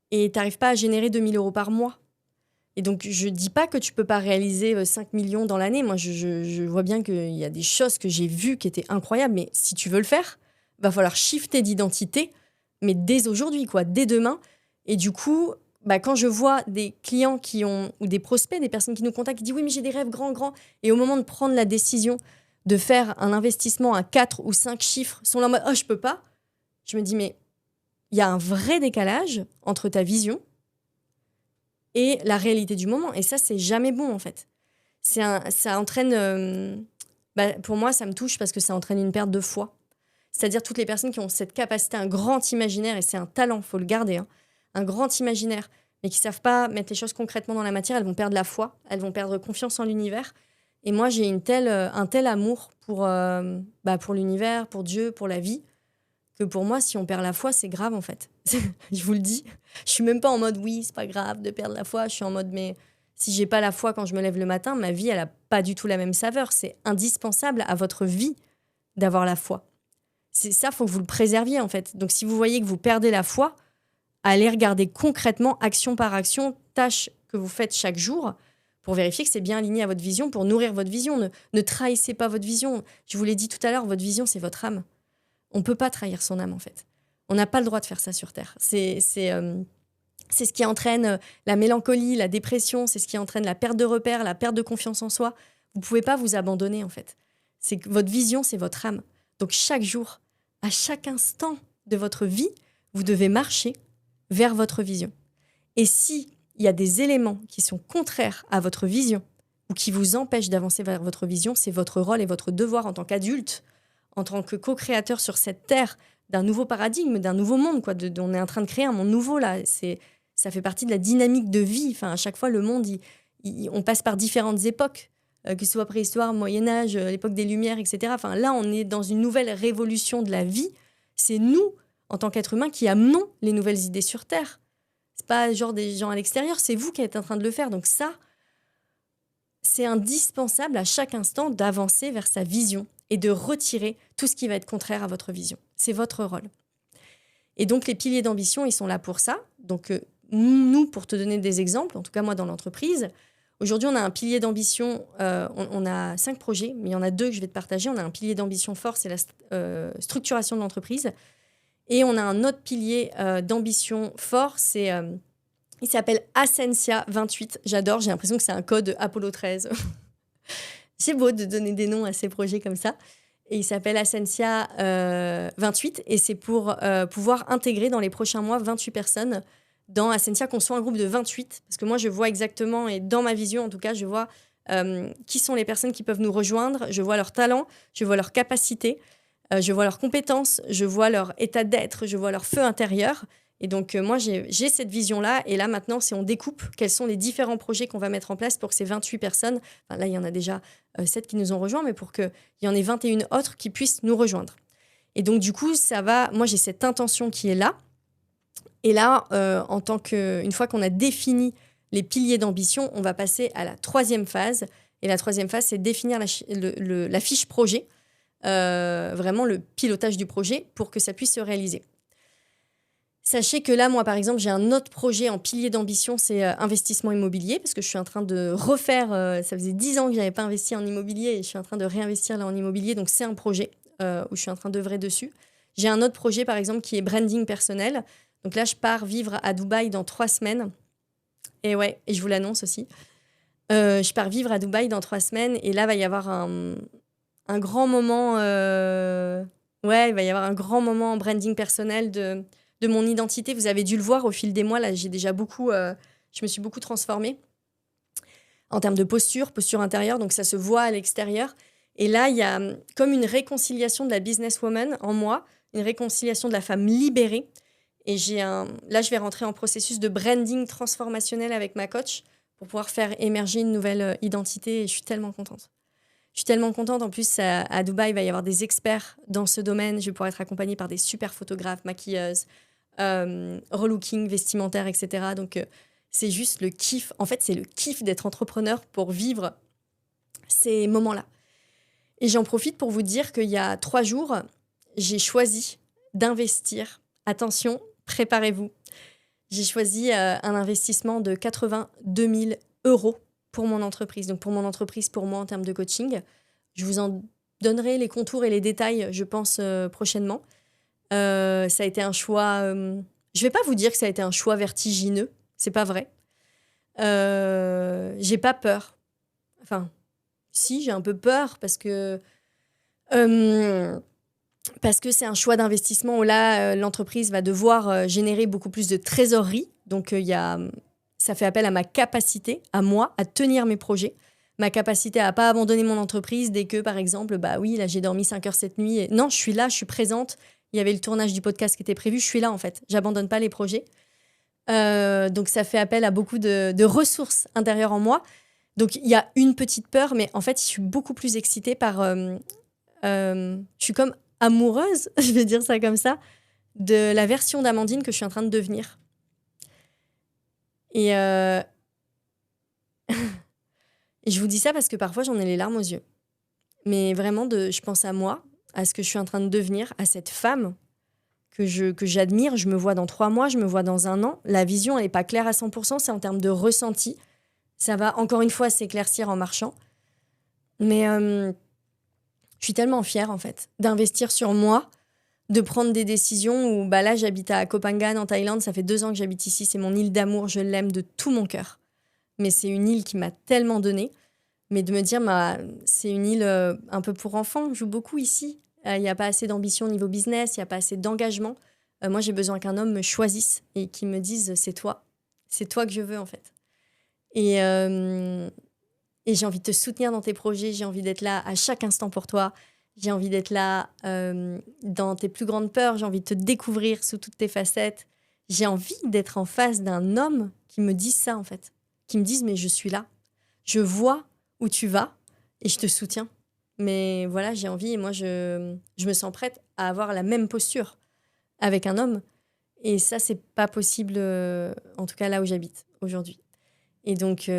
et tu n'arrives pas à générer 2 000 € par mois. Et donc, je ne dis pas que tu ne peux pas réaliser 5 millions dans l'année. Moi, je vois bien qu'il y a des choses que j'ai vues qui étaient incroyables. Mais si tu veux le faire, il va falloir shifter d'identité, mais dès aujourd'hui, dès demain. Et du coup, quand je vois des clients ou des prospects, des personnes qui nous contactent, qui disent « Oui, mais j'ai des rêves grands. » Et au moment de prendre la décision de faire un investissement à 4 ou 5 chiffres, sont là en mode « Oh, je peux pas ». Je me dis « Mais il y a un vrai décalage entre ta vision et la réalité du moment. » Et ça, c'est jamais bon, en fait. Ça entraîne... pour moi, ça me touche parce que ça entraîne une perte de foi. C'est-à-dire toutes les personnes qui ont cette capacité, un grand imaginaire, et c'est un talent, il faut le garder, hein, un grand imaginaire, mais qui ne savent pas mettre les choses concrètement dans la matière, elles vont perdre la foi, elles vont perdre confiance en l'univers. Et moi, j'ai un tel amour pour l'univers, pour Dieu, pour la vie, que pour moi, si on perd la foi, c'est grave en fait. Je vous le dis. Je suis même pas en mode oui, c'est pas grave de perdre la foi. Je suis en mode mais si j'ai pas la foi quand je me lève le matin, ma vie, elle a pas du tout la même saveur. C'est indispensable à votre vie d'avoir la foi. C'est ça, faut que vous le préserviez en fait. Donc si vous voyez que vous perdez la foi, allez regarder concrètement, action par action, tâche que vous faites chaque jour pour vérifier que c'est bien aligné à votre vision, pour nourrir votre vision. Ne trahissez pas votre vision. Je vous l'ai dit tout à l'heure, votre vision, c'est votre âme. On ne peut pas trahir son âme, en fait. On n'a pas le droit de faire ça sur Terre. C'est ce qui entraîne la mélancolie, la dépression, c'est ce qui entraîne la perte de repères, la perte de confiance en soi. Vous ne pouvez pas vous abandonner, en fait. C'est que votre vision, c'est votre âme. Donc, chaque jour, à chaque instant de votre vie, vous devez marcher vers votre vision. Et s'il y a des éléments qui sont contraires à votre vision ou qui vous empêchent d'avancer vers votre vision, c'est votre rôle et votre devoir en tant qu'adulte, en tant que co-créateur sur cette terre d'un nouveau paradigme, d'un nouveau monde, quoi. On est en train de créer un monde nouveau, là. Ça fait partie de la dynamique de vie. Enfin, à chaque fois, le monde, on passe par différentes époques, que ce soit préhistoire, Moyen-Âge, l'époque des Lumières, etc. Enfin, là, on est dans une nouvelle révolution de la vie. C'est nous, en tant qu'êtres humains, qui amenons les nouvelles idées sur Terre. C'est pas genre des gens à l'extérieur, c'est vous qui êtes en train de le faire. Donc ça, c'est indispensable à chaque instant d'avancer vers sa vision et de retirer tout ce qui va être contraire à votre vision. C'est votre rôle. Et donc, les piliers d'ambition, ils sont là pour ça. Donc, nous, pour te donner des exemples, en tout cas moi dans l'entreprise, aujourd'hui, on a un pilier d'ambition, on a 5 projets, mais il y en a 2 que je vais te partager. On a un pilier d'ambition fort, c'est la structuration de l'entreprise. Et on a un autre pilier d'ambition fort, il s'appelle Ascensia 28. J'adore, j'ai l'impression que c'est un code Apollo 13. C'est beau de donner des noms à ces projets comme ça. Et il s'appelle Ascensia 28. Et c'est pour pouvoir intégrer dans les prochains mois 28 personnes dans Ascensia, qu'on soit un groupe de 28. Parce que moi, je vois exactement, et dans ma vision en tout cas, je vois qui sont les personnes qui peuvent nous rejoindre. Je vois leurs talents, je vois leurs capacités, je vois leurs compétences, je vois leur état d'être, je vois leur feu intérieur. Et donc, moi, j'ai cette vision-là. Et là, maintenant, on découpe quels sont les différents projets qu'on va mettre en place pour que ces 28 personnes, enfin, là, il y en a déjà 7 qui nous ont rejoints, mais pour qu'il y en ait 21 autres qui puissent nous rejoindre. Et donc, du coup, moi, j'ai cette intention qui est là. Et là, une fois qu'on a défini les piliers d'ambition, on va passer à la 3e phase. Et la 3e phase, c'est définir la fiche projet, vraiment le pilotage du projet pour que ça puisse se réaliser. Sachez que là, moi, par exemple, j'ai un autre projet en pilier d'ambition, c'est investissement immobilier, parce que je suis en train de refaire, ça faisait 10 ans que je n'avais pas investi en immobilier, et je suis en train de réinvestir là en immobilier, donc c'est un projet où je suis en train d'œuvrer dessus. J'ai un autre projet, par exemple, qui est branding personnel. Donc là, je pars vivre à Dubaï dans 3 semaines. Et ouais, et je vous l'annonce aussi. Je pars vivre à Dubaï dans 3 semaines, et là, il va y avoir un grand moment... il va y avoir un grand moment en branding personnel de mon identité. Vous avez dû le voir au fil des mois. Là, j'ai déjà je me suis beaucoup transformée en termes de posture intérieure. Donc, ça se voit à l'extérieur. Et là, il y a comme une réconciliation de la businesswoman en moi, une réconciliation de la femme libérée. Et là, je vais rentrer en processus de branding transformationnel avec ma coach pour pouvoir faire émerger une nouvelle identité. Et je suis tellement contente. Je suis tellement contente. En plus, à Dubaï, il va y avoir des experts dans ce domaine. Je vais pouvoir être accompagnée par des super photographes, maquilleuses, relooking, vestimentaire, etc. Donc, c'est juste le kiff. En fait, c'est le kiff d'être entrepreneur pour vivre ces moments-là. Et j'en profite pour vous dire qu'il y a 3 jours, j'ai choisi d'investir. Attention, préparez-vous. J'ai choisi un investissement de 82 000 € pour mon entreprise. Donc, pour mon entreprise, pour moi, en termes de coaching. Je vous en donnerai les contours et les détails, je pense, prochainement. Ça a été un choix... je ne vais pas vous dire que ça a été un choix vertigineux. C'est pas vrai. J'ai pas peur. Enfin, si, j'ai un peu peur parce que c'est un choix d'investissement où là, l'entreprise va devoir générer beaucoup plus de trésorerie. Donc, ça fait appel à ma capacité, à moi, à tenir mes projets. ma capacité à pas abandonner mon entreprise dès que, par exemple, bah oui, là, j'ai dormi 5 heures cette nuit. Non, je suis là, je suis présente. Il y avait le tournage du podcast qui était prévu. Je suis là, en fait. J'abandonne pas les projets. Donc, ça fait appel à beaucoup de ressources intérieures en moi. Donc, il y a une petite peur, mais en fait, je suis beaucoup plus excitée par... je suis comme amoureuse, je vais dire ça comme ça, de la version d'Amandine que je suis en train de devenir. Et je vous dis ça parce que parfois, j'en ai les larmes aux yeux. Mais vraiment, je pense à moi, à ce que je suis en train de devenir, à cette femme que j'admire. Je me vois dans 3 mois, je me vois dans 1 an. La vision, elle n'est pas claire à 100%, c'est en termes de ressenti. Ça va, encore une fois, s'éclaircir en marchant. Mais je suis tellement fière, en fait, d'investir sur moi, de prendre des décisions où, bah là, j'habite à Koh Phangan, en Thaïlande. Ça fait 2 ans que j'habite ici. C'est mon île d'amour. Je l'aime de tout mon cœur. Mais c'est une île qui m'a tellement donné. Mais de me dire, c'est une île un peu pour enfants. Je joue beaucoup ici. Il n'y a pas assez d'ambition au niveau business. Il n'y a pas assez d'engagement. Moi, j'ai besoin qu'un homme me choisisse et qu'il me dise, c'est toi. C'est toi que je veux, en fait. Et j'ai envie de te soutenir dans tes projets. J'ai envie d'être là à chaque instant pour toi. J'ai envie d'être là dans tes plus grandes peurs. J'ai envie de te découvrir sous toutes tes facettes. J'ai envie d'être en face d'un homme qui me dise ça, en fait. Qui me dise, mais je suis là. Je vois où tu vas et je te soutiens. Mais voilà, j'ai envie et moi, je me sens prête à avoir la même posture avec un homme. Et ça, c'est pas possible, en tout cas là où j'habite aujourd'hui. Et donc, il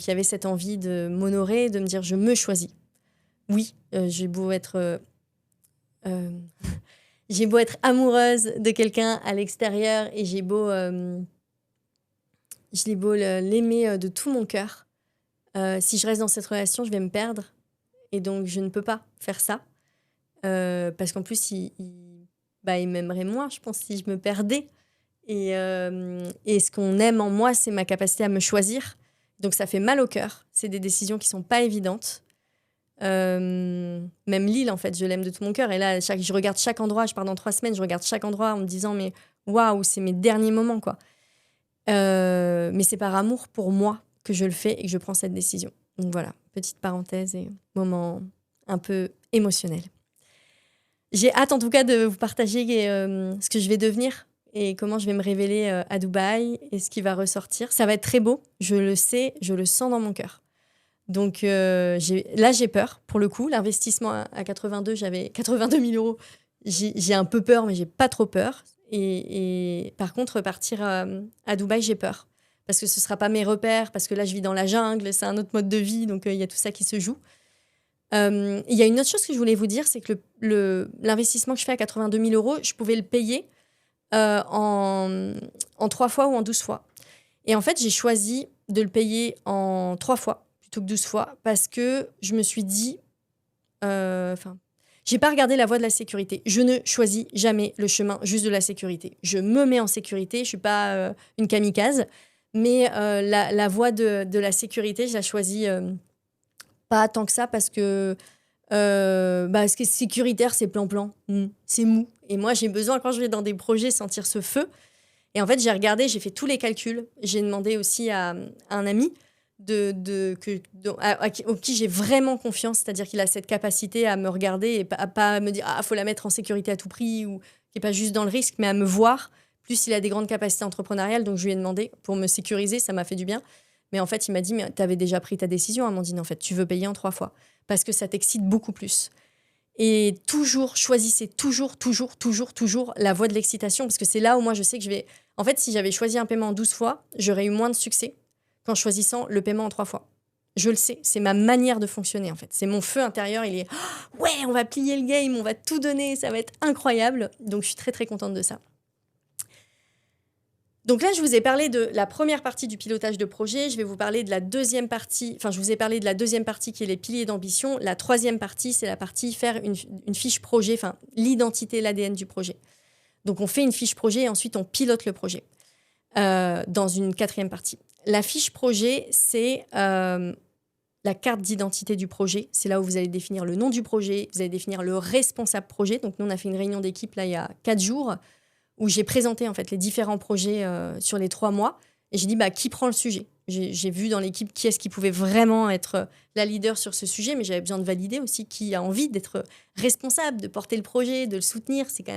y avait cette envie de m'honorer, de me dire, je me choisis. Oui, j'ai beau être amoureuse de quelqu'un à l'extérieur et j'ai beau l'aimer de tout mon cœur. Si je reste dans cette relation, je vais me perdre. Et donc, je ne peux pas faire ça. Parce qu'en plus, il m'aimerait moins, je pense, si je me perdais. Et ce qu'on aime en moi, c'est ma capacité à me choisir. Donc, ça fait mal au cœur. C'est des décisions qui ne sont pas évidentes. Même Lille, en fait, je l'aime de tout mon cœur. Et là, je regarde chaque endroit. Je pars dans 3 semaines. Je regarde chaque endroit en me disant, mais waouh, c'est mes derniers moments, quoi. Mais c'est par amour pour moi que je le fais et que je prends cette décision. Donc voilà, petite parenthèse et moment un peu émotionnel. J'ai hâte en tout cas de vous partager ce que je vais devenir et comment je vais me révéler à Dubaï et ce qui va ressortir. Ça va être très beau, je le sais, je le sens dans mon cœur. Donc j'ai peur pour le coup. L'investissement à 82, j'avais 82 000 euros. J'ai un peu peur, mais j'ai pas trop peur. Et par contre, partir à Dubaï, j'ai peur. Parce que ce ne sera pas mes repères, parce que là, je vis dans la jungle, c'est un autre mode de vie, donc il y a tout ça qui se joue. Il y a une autre chose que je voulais vous dire, c'est que l'investissement que je fais à 82 000 euros, je pouvais le payer en 3 fois ou en 12 fois. Et en fait, j'ai choisi de le payer en 3 fois plutôt que 12 fois, parce que je me suis dit... j'ai pas regardé la voie de la sécurité. Je ne choisis jamais le chemin juste de la sécurité. Je me mets en sécurité, je suis pas une kamikaze, mais la voie de la sécurité, je la choisis pas tant que ça parce que ce qui est sécuritaire, c'est plan-plan, c'est mou. Et moi, j'ai besoin, quand je vais dans des projets, sentir ce feu. Et en fait, j'ai regardé, j'ai fait tous les calculs. J'ai demandé aussi à un ami au qui j'ai vraiment confiance, c'est-à-dire qu'il a cette capacité à me regarder et à pas me dire faut la mettre en sécurité à tout prix, ou qui n'est pas juste dans le risque, mais à me voir. Plus, il a des grandes capacités entrepreneuriales, donc je lui ai demandé pour me sécuriser, ça m'a fait du bien. Mais en fait, il m'a dit, mais tu avais déjà pris ta décision, Amandine, en fait, tu veux payer en 3 fois, parce que ça t'excite beaucoup plus. Et toujours, choisissez toujours la voie de l'excitation, parce que c'est là où moi, je sais que je vais... En fait, si j'avais choisi un paiement en 12 fois, j'aurais eu moins de succès qu'en choisissant le paiement en 3 fois. Je le sais, c'est ma manière de fonctionner, en fait. C'est mon feu intérieur, il est « Ouais, on va plier le game, on va tout donner, ça va être incroyable !» Donc, je suis très, très contente de ça. Donc là, je vous ai parlé de la première partie du pilotage de projet. Je vais vous parler de la deuxième partie. Enfin, je vous ai parlé de la deuxième partie qui est les piliers d'ambition. La troisième partie, c'est la partie faire une fiche projet, enfin, l'identité, l'ADN du projet. Donc, on fait une fiche projet et ensuite, on pilote le projet dans une 4e partie. La fiche projet, c'est la carte d'identité du projet. C'est là où vous allez définir le nom du projet, vous allez définir le responsable projet. Donc, nous, on a fait une réunion d'équipe là, il y a 4 jours où j'ai présenté en fait les différents projets sur les 3 mois. Et j'ai dit, qui prend le sujet ? J'ai vu dans l'équipe qui est-ce qui pouvait vraiment être la leader sur ce sujet, mais j'avais besoin de valider aussi qui a envie d'être responsable, de porter le projet, de le soutenir. C'est quand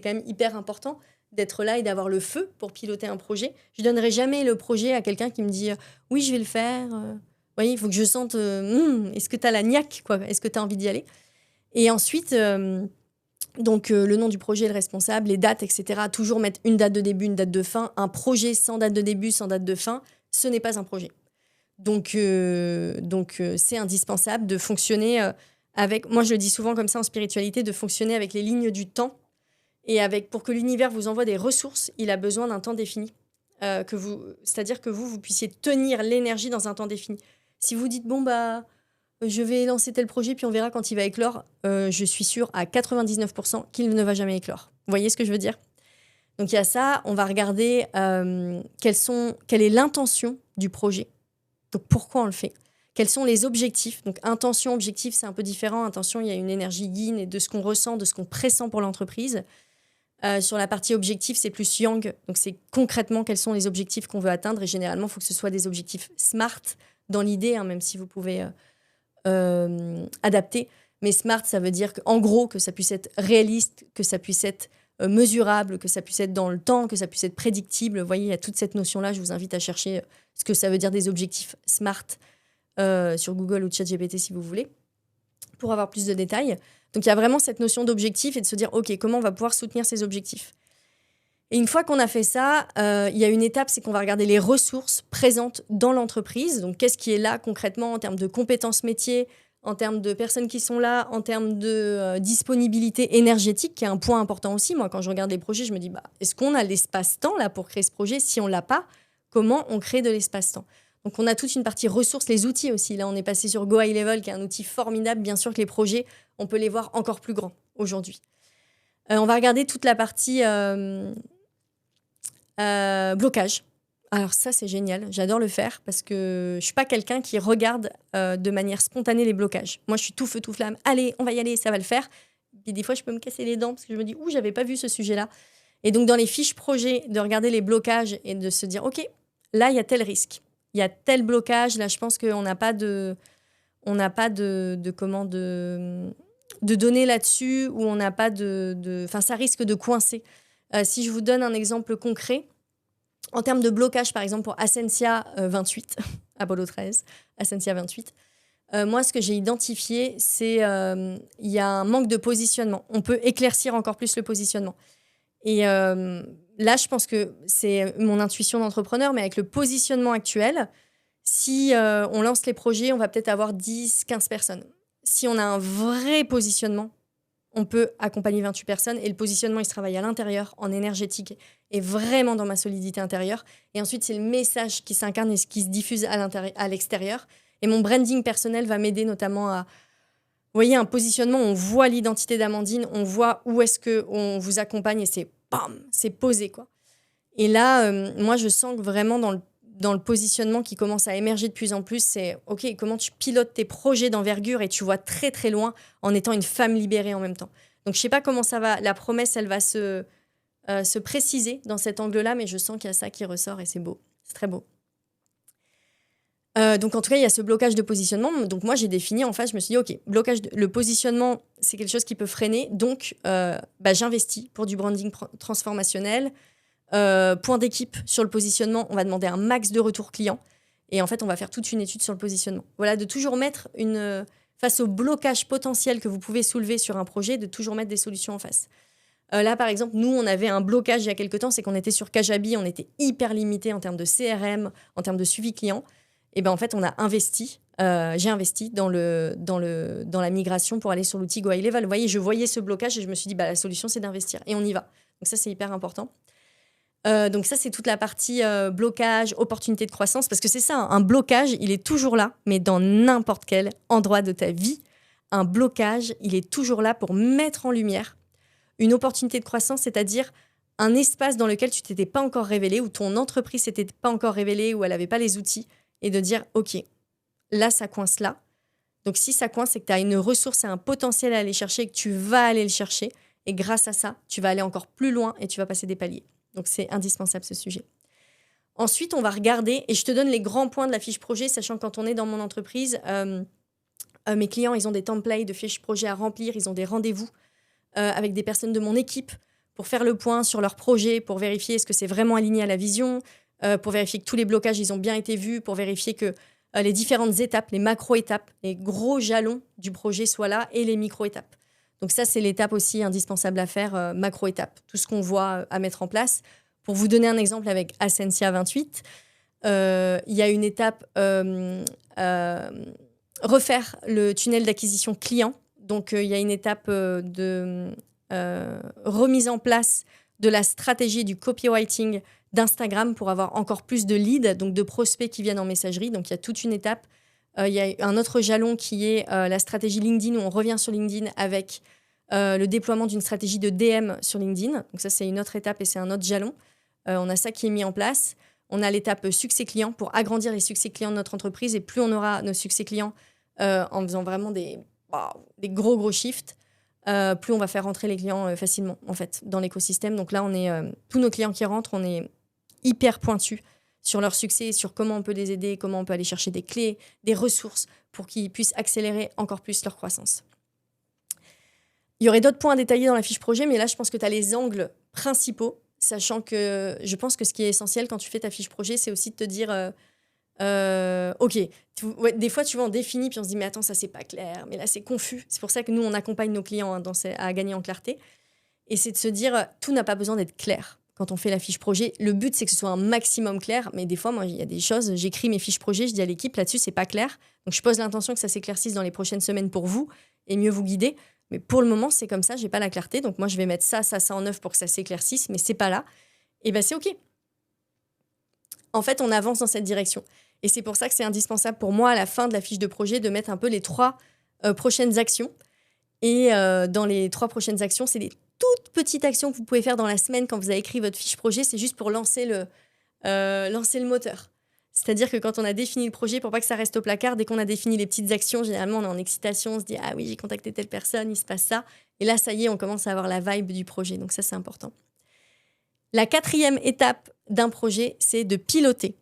même hyper important d'être là et d'avoir le feu pour piloter un projet. Je ne donnerai jamais le projet à quelqu'un qui me dit oui, je vais le faire. Vous voyez, il faut que je sente est-ce que tu as la niaque, quoi. Est-ce que tu as envie d'y aller? Et ensuite, le nom du projet, le responsable, les dates, etc. Toujours mettre une date de début, une date de fin. Un projet sans date de début, sans date de fin, ce n'est pas un projet. Donc, c'est indispensable de fonctionner avec... Moi, je le dis souvent comme ça en spiritualité, de fonctionner avec les lignes du temps. Et pour que l'univers vous envoie des ressources, il a besoin d'un temps défini. C'est-à-dire que vous puissiez tenir l'énergie dans un temps défini. Si vous dites, je vais lancer tel projet, puis on verra quand il va éclore, je suis sûre à 99% qu'il ne va jamais éclore. Vous voyez ce que je veux dire? Donc il y a ça, on va regarder quelle est l'intention du projet. Donc pourquoi on le fait? Quels sont les objectifs? Donc intention, objectif, c'est un peu différent. Intention, il y a une énergie yin et de ce qu'on ressent, de ce qu'on pressent pour l'entreprise. Sur la partie objectif, c'est plus yang. Donc c'est concrètement quels sont les objectifs qu'on veut atteindre. Et généralement, il faut que ce soit des objectifs smart dans l'idée, même si vous pouvez adapter. Mais smart, ça veut dire qu'en gros, que ça puisse être réaliste, que ça puisse être mesurable, que ça puisse être dans le temps, que ça puisse être prédictible. Vous voyez, il y a toute cette notion-là. Je vous invite à chercher ce que ça veut dire des objectifs smart sur Google ou ChatGPT si vous voulez, pour avoir plus de détails. Donc, il y a vraiment cette notion d'objectif et de se dire, OK, comment on va pouvoir soutenir ces objectifs? Et une fois qu'on a fait ça, il y a une étape, c'est qu'on va regarder les ressources présentes dans l'entreprise. Donc, qu'est-ce qui est là concrètement en termes de compétences métiers, en termes de personnes qui sont là, en termes de disponibilité énergétique, qui est un point important aussi. Moi, quand je regarde les projets, je me dis, est-ce qu'on a l'espace-temps là pour créer ce projet? Si on ne l'a pas, comment on crée de l'espace-temps? Donc, on a toute une partie ressources, les outils aussi. Là, on est passé sur Go High Level, qui est un outil formidable. Bien sûr que les projets, on peut les voir encore plus grands aujourd'hui. On va regarder toute la partie blocage. Alors ça, c'est génial. J'adore le faire parce que je ne suis pas quelqu'un qui regarde de manière spontanée les blocages. Moi, je suis tout feu, tout flamme. Allez, on va y aller, ça va le faire. Et des fois, je peux me casser les dents parce que je me dis, je n'avais pas vu ce sujet-là. Et donc, dans les fiches projets, de regarder les blocages et de se dire, OK, là, il y a tel risque. Il y a tel blocage. Là, je pense qu'on n'a pas de données là-dessus, ou on n'a pas enfin, ça risque de coincer. Si je vous donne un exemple concret, en termes de blocage, par exemple, pour Ascensia 28, Apollo 13, Ascensia 28, moi, ce que j'ai identifié, c'est il y a un manque de positionnement. On peut éclaircir encore plus le positionnement. Et là, je pense que c'est mon intuition d'entrepreneur, mais avec le positionnement actuel, si on lance les projets, on va peut-être avoir 10, 15 personnes. Si on a un vrai positionnement, on peut accompagner 28 personnes. Et le positionnement, il se travaille à l'intérieur, en énergétique, et vraiment dans ma solidité intérieure. Et ensuite, c'est le message qui s'incarne et qui se diffuse à l'extérieur. Et mon branding personnel va m'aider notamment à... Vous voyez, un positionnement, on voit l'identité d'Amandine, on voit où est-ce qu'on vous accompagne, et c'est bam, c'est posé, quoi. Et là, moi, je sens que vraiment dans le positionnement qui commence à émerger de plus en plus, c'est OK, comment tu pilotes tes projets d'envergure et tu vois très très loin en étant une femme libérée en même temps. Donc je sais pas comment ça va, la promesse elle va se préciser dans cet angle-là, mais je sens qu'il y a ça qui ressort et c'est beau, c'est très beau. Donc en tout cas, il y a ce blocage de positionnement. Donc moi, j'ai défini en face, je me suis dit OK, le positionnement, c'est quelque chose qui peut freiner. Donc j'investis pour du branding transformationnel. Point d'équipe sur le positionnement, on va demander un max de retours clients. Et en fait, on va faire toute une étude sur le positionnement. Voilà, de toujours mettre face au blocage potentiel que vous pouvez soulever sur un projet, de toujours mettre des solutions en face. Là, par exemple, nous, on avait un blocage il y a quelques temps, c'est qu'on était sur Kajabi, on était hyper limité en termes de CRM, en termes de suivi client. Et en fait, on a investi, j'ai investi dans la migration pour aller sur l'outil Go High Level. Vous voyez, je voyais ce blocage et je me suis dit, la solution, c'est d'investir. Et on y va. Donc ça, c'est hyper important. Donc ça, c'est toute la partie blocage, opportunité de croissance, parce que c'est ça, un blocage, il est toujours là, mais dans n'importe quel endroit de ta vie, un blocage, il est toujours là pour mettre en lumière une opportunité de croissance, c'est-à-dire un espace dans lequel tu t'étais pas encore révélé, où ton entreprise s'était pas encore révélée, où elle avait pas les outils, et de dire, OK, là, ça coince là. Donc si ça coince, c'est que tu as une ressource et un potentiel à aller chercher, et que tu vas aller le chercher, et grâce à ça, tu vas aller encore plus loin et tu vas passer des paliers. Donc, c'est indispensable, ce sujet. Ensuite, on va regarder, et je te donne les grands points de la fiche projet, sachant que quand on est dans mon entreprise, mes clients, ils ont des templates de fiches projet à remplir, ils ont des rendez-vous avec des personnes de mon équipe pour faire le point sur leur projet, pour vérifier est-ce que c'est vraiment aligné à la vision, pour vérifier que tous les blocages, ils ont bien été vus, pour vérifier que les différentes étapes, les macro-étapes, les gros jalons du projet soient là et les micro-étapes. Donc ça, c'est l'étape aussi indispensable à faire, macro-étape, tout ce qu'on voit à mettre en place. Pour vous donner un exemple avec Ascensia 28, il y a une étape refaire le tunnel d'acquisition client. Donc, il y a une étape de remise en place de la stratégie du copywriting d'Instagram pour avoir encore plus de leads, donc de prospects qui viennent en messagerie. Donc, il y a toute une étape. Il y a un autre jalon qui est la stratégie LinkedIn, où on revient sur LinkedIn avec le déploiement d'une stratégie de DM sur LinkedIn. Donc, ça, c'est une autre étape et c'est un autre jalon. On a ça qui est mis en place. On a l'étape succès client pour agrandir les succès clients de notre entreprise. Et plus on aura nos succès clients en faisant vraiment des gros shifts, plus on va faire rentrer les clients facilement, en fait, dans l'écosystème. Donc là, on est tous nos clients qui rentrent, on est hyper pointus sur leur succès, sur comment on peut les aider, comment on peut aller chercher des clés, des ressources pour qu'ils puissent accélérer encore plus leur croissance. Il y aurait d'autres points à détailler dans la fiche projet, mais là, je pense que tu as les angles principaux, sachant que je pense que ce qui est essentiel quand tu fais ta fiche projet, c'est aussi de te dire ok, des fois, tu vois, on définit, puis on se dit, mais attends, ça, c'est pas clair, mais là, c'est confus. C'est pour ça que nous, on accompagne nos clients à gagner en clarté. Et c'est de se dire, tout n'a pas besoin d'être clair quand on fait la fiche projet. Le but, c'est que ce soit un maximum clair, mais des fois, moi, il y a des choses, j'écris mes fiches projet, je dis à l'équipe, là-dessus, c'est pas clair. Donc, je pose l'intention que ça s'éclaircisse dans les prochaines semaines pour vous et mieux vous guider. Mais pour le moment, c'est comme ça, j'ai pas la clarté. Donc, moi, je vais mettre ça en œuvre pour que ça s'éclaircisse, mais c'est pas là. Et ben, c'est OK. En fait, on avance dans cette direction. Et c'est pour ça que c'est indispensable pour moi, à la fin de la fiche de projet, de mettre un peu les 3 prochaines actions. Et dans les 3 prochaines actions, c'est des toutes petites actions que vous pouvez faire dans la semaine quand vous avez écrit votre fiche projet. C'est juste pour lancer le moteur. C'est-à-dire que quand on a défini le projet, pour pas que ça reste au placard, dès qu'on a défini les petites actions, généralement, on est en excitation, on se dit « Ah oui, j'ai contacté telle personne, il se passe ça ». Et là, ça y est, on commence à avoir la vibe du projet. Donc ça, c'est important. La 4e étape d'un projet, c'est de piloter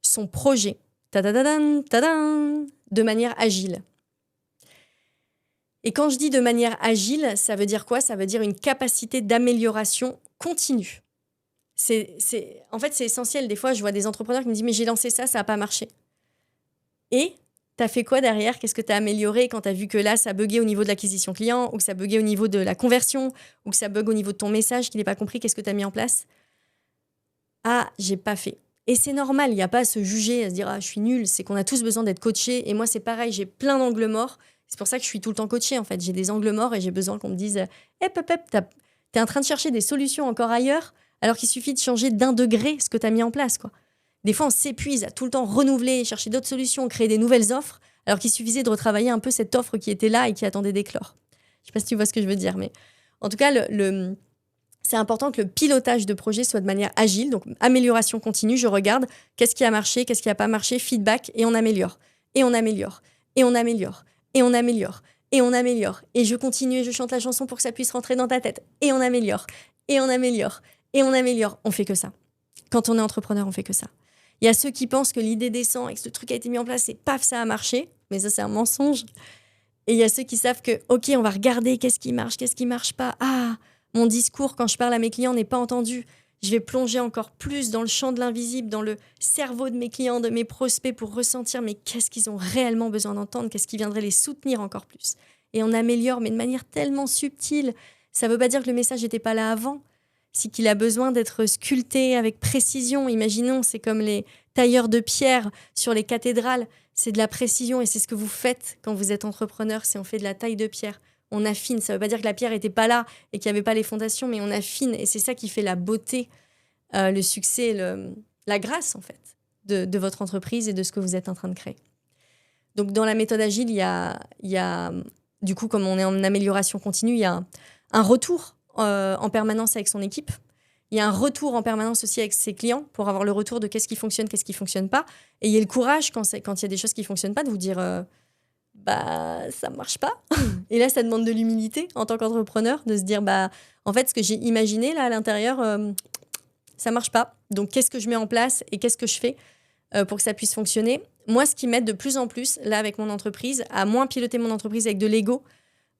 son projet de manière agile. Et quand je dis de manière agile, ça veut dire quoi ? Ça veut dire une capacité d'amélioration continue. En fait, c'est essentiel. Des fois, je vois des entrepreneurs qui me disent « Mais j'ai lancé ça, ça n'a pas marché. » Et tu as fait quoi derrière ? Qu'est-ce que tu as amélioré quand tu as vu que là, ça buguait au niveau de l'acquisition client, ou que ça buguait au niveau de la conversion, ou que ça bug au niveau de ton message, qu'il n'est pas compris ? Qu'est-ce que tu as mis en place ? Ah, j'ai pas fait. Et c'est normal, il n'y a pas à se juger, à se dire « Ah, je suis nulle », c'est qu'on a tous besoin d'être coachés. Et moi, c'est pareil, j'ai plein d'angles morts. C'est pour ça que je suis tout le temps coachée, en fait. J'ai des angles morts et j'ai besoin qu'on me dise « t'es en train de chercher des solutions encore ailleurs, alors qu'il suffit de changer d'1 degré ce que t'as mis en place, quoi. » Des fois, on s'épuise à tout le temps renouveler, chercher d'autres solutions, créer des nouvelles offres, alors qu'il suffisait de retravailler un peu cette offre qui était là et qui attendait d'éclore. Je sais pas si tu vois ce que je veux dire, mais en tout cas, c'est important que le pilotage de projet soit de manière agile, donc amélioration continue. Je regarde qu'est-ce qui a marché, qu'est-ce qui n'a pas marché, feedback, et on améliore, et on améliore, et on améliore, et on améliore, et on améliore. Et je continue et je chante la chanson pour que ça puisse rentrer dans ta tête. Et on améliore, et on améliore, et on améliore. On fait que ça. Quand on est entrepreneur, on fait que ça. Il y a ceux qui pensent que l'idée descend et que ce truc a été mis en place et paf, ça a marché. Mais ça, c'est un mensonge. Et il y a ceux qui savent que, OK, on va regarder qu'est-ce qui marche pas. Ah, mon discours, quand je parle à mes clients, n'est pas entendu. Je vais plonger encore plus dans le champ de l'invisible, dans le cerveau de mes clients, de mes prospects, pour ressentir mais qu'est-ce qu'ils ont réellement besoin d'entendre, qu'est-ce qui viendrait les soutenir encore plus. Et on améliore, mais de manière tellement subtile. Ça ne veut pas dire que le message n'était pas là avant, c'est qu'il a besoin d'être sculpté avec précision. Imaginons, c'est comme les tailleurs de pierre sur les cathédrales. C'est de la précision et c'est ce que vous faites quand vous êtes entrepreneur, c'est on fait de la taille de pierre. On affine, ça ne veut pas dire que la pierre n'était pas là et qu'il n'y avait pas les fondations, mais on affine et c'est ça qui fait la beauté, le succès, la grâce en fait de votre entreprise et de ce que vous êtes en train de créer. Donc dans la méthode agile, il y a du coup, comme on est en amélioration continue, il y a un retour en permanence avec son équipe. Il y a un retour en permanence aussi avec ses clients pour avoir le retour de qu'est-ce qui fonctionne, qu'est-ce qui ne fonctionne pas. Et il y a le courage, quand il y a des choses qui ne fonctionnent pas, de vous dire ça ne marche pas. Et là, ça demande de l'humilité en tant qu'entrepreneur, de se dire en fait, ce que j'ai imaginé là à l'intérieur, ça marche pas. Donc, qu'est-ce que je mets en place et qu'est-ce que je fais pour que ça puisse fonctionner? Moi, ce qui m'aide de plus en plus, là, avec mon entreprise, à moins piloter mon entreprise avec de l'ego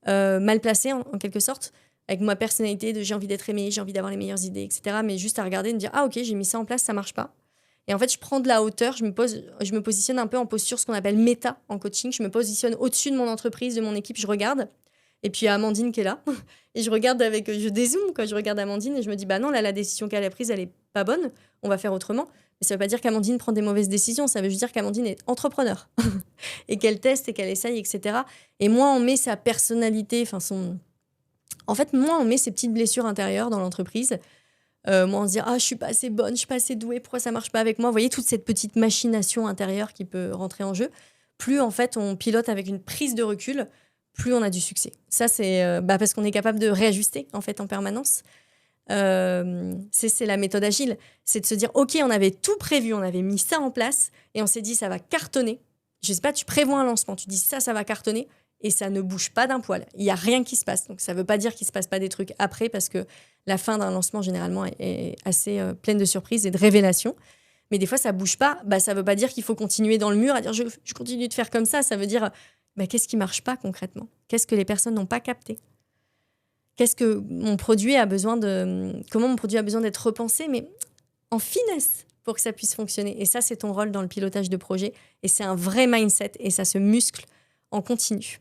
mal placé, en quelque sorte, avec ma personnalité de j'ai envie d'être aimée, j'ai envie d'avoir les meilleures idées, etc. Mais juste à regarder et me dire, ah ok, j'ai mis ça en place, ça marche pas. Et en fait, je prends de la hauteur, je me positionne un peu en posture, ce qu'on appelle méta en coaching. Je me positionne au-dessus de mon entreprise, de mon équipe, je regarde. Et puis il y a Amandine qui est là. Et je dézoome quand je regarde Amandine et je me dis, bah non, là, la décision qu'elle a prise, elle est pas bonne, on va faire autrement. Mais ça veut pas dire qu'Amandine prend des mauvaises décisions, ça veut juste dire qu'Amandine est entrepreneur et qu'elle teste et qu'elle essaye, etc. Et moins on met sa personnalité, en fait, moins on met ses petites blessures intérieures dans l'entreprise, moi, on se dit « Ah, je suis pas assez bonne, je suis pas assez douée, pourquoi ça marche pas avec moi ?» Vous voyez, toute cette petite machination intérieure qui peut rentrer en jeu. Plus, en fait, on pilote avec une prise de recul, plus on a du succès. Ça, c'est parce qu'on est capable de réajuster, en fait, en permanence. C'est la méthode agile. C'est de se dire « Ok, on avait tout prévu, on avait mis ça en place et on s'est dit « Ça va cartonner. » Je sais pas, tu prévois un lancement, tu dis « Ça va cartonner. » Et ça ne bouge pas d'un poil. Il n'y a rien qui se passe. Donc, ça ne veut pas dire qu'il ne se passe pas des trucs après, parce que la fin d'un lancement, généralement, est assez pleine de surprises et de révélations. Mais des fois, ça ne bouge pas. Ça ne veut pas dire qu'il faut continuer dans le mur à dire je continue de faire comme ça. Ça veut dire qu'est-ce qui ne marche pas concrètement? Qu'est-ce que les personnes n'ont pas capté? Comment mon produit a besoin d'être repensé, mais en finesse, pour que ça puisse fonctionner. Et ça, c'est ton rôle dans le pilotage de projet. Et c'est un vrai mindset et ça se muscle en continu.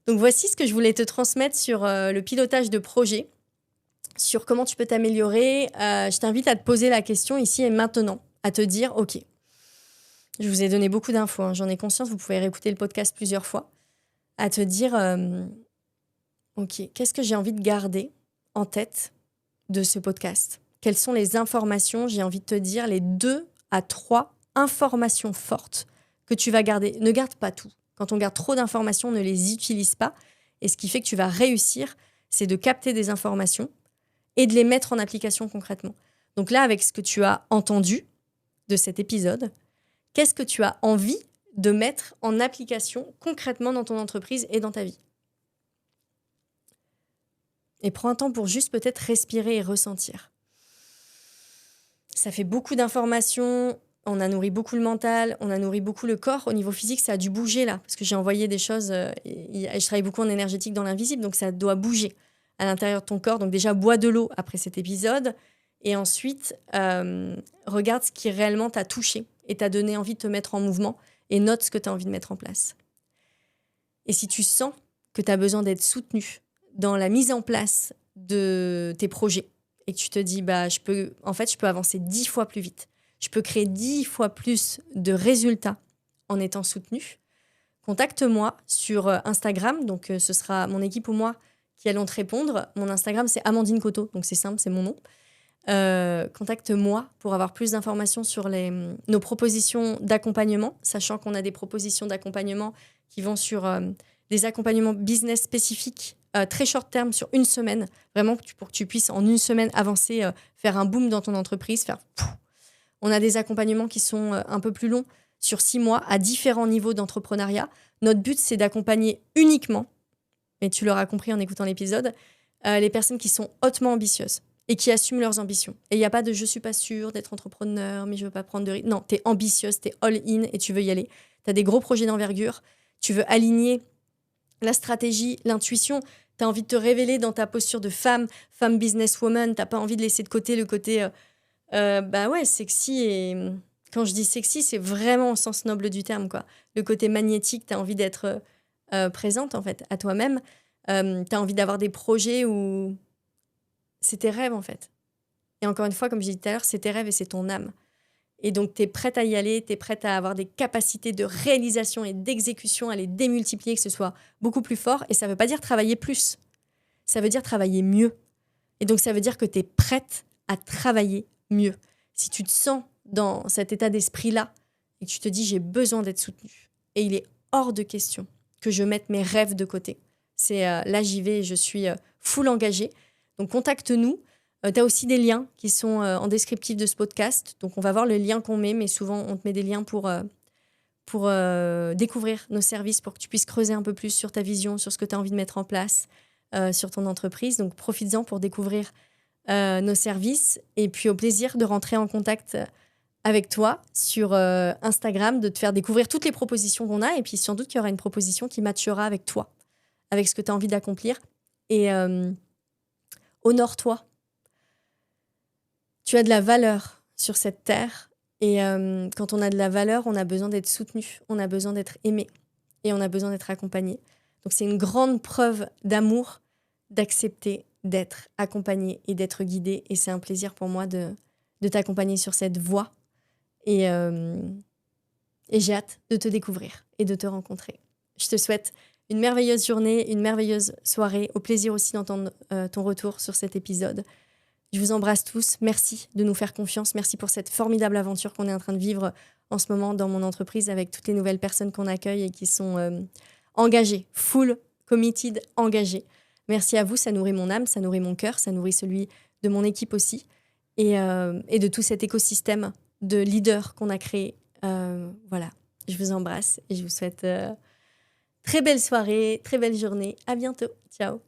Donc voici ce que je voulais te transmettre sur le pilotage de projet, sur comment tu peux t'améliorer. Je t'invite à te poser la question ici et maintenant, à te dire, ok, je vous ai donné beaucoup d'infos, hein, j'en ai conscience, vous pouvez réécouter le podcast plusieurs fois, à te dire, ok, qu'est-ce que j'ai envie de garder en tête de ce podcast? Quelles sont les informations, j'ai envie de te dire, les 2 à 3 informations fortes que tu vas garder. Ne garde pas tout. Quand on garde trop d'informations, on ne les utilise pas. Et ce qui fait que tu vas réussir, c'est de capter des informations et de les mettre en application concrètement. Donc là, avec ce que tu as entendu de cet épisode, qu'est-ce que tu as envie de mettre en application concrètement dans ton entreprise et dans ta vie? Et prends un temps pour juste peut-être respirer et ressentir. Ça fait beaucoup d'informations. On a nourri beaucoup le mental, on a nourri beaucoup le corps. Au niveau physique, ça a dû bouger là, parce que j'ai envoyé des choses. Et je travaille beaucoup en énergétique dans l'invisible, donc ça doit bouger à l'intérieur de ton corps. Donc déjà, bois de l'eau après cet épisode. Et ensuite, regarde ce qui réellement t'a touché et t'a donné envie de te mettre en mouvement et note ce que tu as envie de mettre en place. Et si tu sens que tu as besoin d'être soutenu dans la mise en place de tes projets et que tu te dis, je peux avancer 10 fois plus vite. Je peux créer 10 fois plus de résultats en étant soutenu. Contacte-moi sur Instagram. Donc, ce sera mon équipe ou moi qui allons te répondre. Mon Instagram, c'est Amandine Coteau. Donc, c'est simple, c'est mon nom. Contacte-moi pour avoir plus d'informations sur nos propositions d'accompagnement, sachant qu'on a des propositions d'accompagnement qui vont sur des accompagnements business spécifiques, très short terme, sur 1 semaine. Vraiment, pour que tu puisses en 1 semaine avancer, faire un boom dans ton entreprise, On a des accompagnements qui sont un peu plus longs, sur 6 mois, à différents niveaux d'entrepreneuriat. Notre but, c'est d'accompagner uniquement, et tu l'auras compris en écoutant l'épisode, les personnes qui sont hautement ambitieuses et qui assument leurs ambitions. Et il n'y a pas de « je suis pas sûre d'être entrepreneur, mais je veux pas prendre de risques ». Non, tu es ambitieuse, tu es all-in et tu veux y aller. Tu as des gros projets d'envergure, tu veux aligner la stratégie, l'intuition, tu as envie de te révéler dans ta posture de femme businesswoman, tu n'as pas envie de laisser de côté le côté... sexy. Et quand je dis sexy, c'est vraiment au sens noble du terme, quoi. Le côté magnétique, tu as envie d'être présente, en fait, à toi-même. Tu as envie d'avoir des projets où c'est tes rêves, en fait. Et encore une fois, comme j'ai dit tout à l'heure, c'est tes rêves et c'est ton âme. Et donc, tu es prête à y aller, tu es prête à avoir des capacités de réalisation et d'exécution, à les démultiplier, que ce soit beaucoup plus fort. Et ça ne veut pas dire travailler plus. Ça veut dire travailler mieux. Et donc, ça veut dire que tu es prête à travailler mieux. Si tu te sens dans cet état d'esprit-là et que tu te dis j'ai besoin d'être soutenue et il est hors de question que je mette mes rêves de côté. C'est là j'y vais, je suis full engagée. Donc contacte-nous. Tu as aussi des liens qui sont en descriptif de ce podcast. Donc on va voir le lien qu'on met, mais souvent on te met des liens pour découvrir nos services, pour que tu puisses creuser un peu plus sur ta vision, sur ce que tu as envie de mettre en place, sur ton entreprise. Donc profites-en pour découvrir nos services. Et puis au plaisir de rentrer en contact avec toi sur Instagram, de te faire découvrir toutes les propositions qu'on a. Et puis sans doute qu'il y aura une proposition qui matchera avec toi, avec ce que tu as envie d'accomplir. Et honore-toi. Tu as de la valeur sur cette terre. Et quand on a de la valeur, on a besoin d'être soutenu, on a besoin d'être aimé et on a besoin d'être accompagné. Donc c'est une grande preuve d'amour, d'accepter d'être accompagné et d'être guidé. Et c'est un plaisir pour moi de t'accompagner sur cette voie. Et j'ai hâte de te découvrir et de te rencontrer. Je te souhaite une merveilleuse journée, une merveilleuse soirée. Au plaisir aussi d'entendre ton retour sur cet épisode. Je vous embrasse tous. Merci de nous faire confiance. Merci pour cette formidable aventure qu'on est en train de vivre en ce moment dans mon entreprise avec toutes les nouvelles personnes qu'on accueille et qui sont engagées, full committed, engagées. Merci à vous, ça nourrit mon âme, ça nourrit mon cœur, ça nourrit celui de mon équipe aussi et de tout cet écosystème de leaders qu'on a créé. Voilà, je vous embrasse et je vous souhaite très belle soirée, très belle journée. À bientôt. Ciao.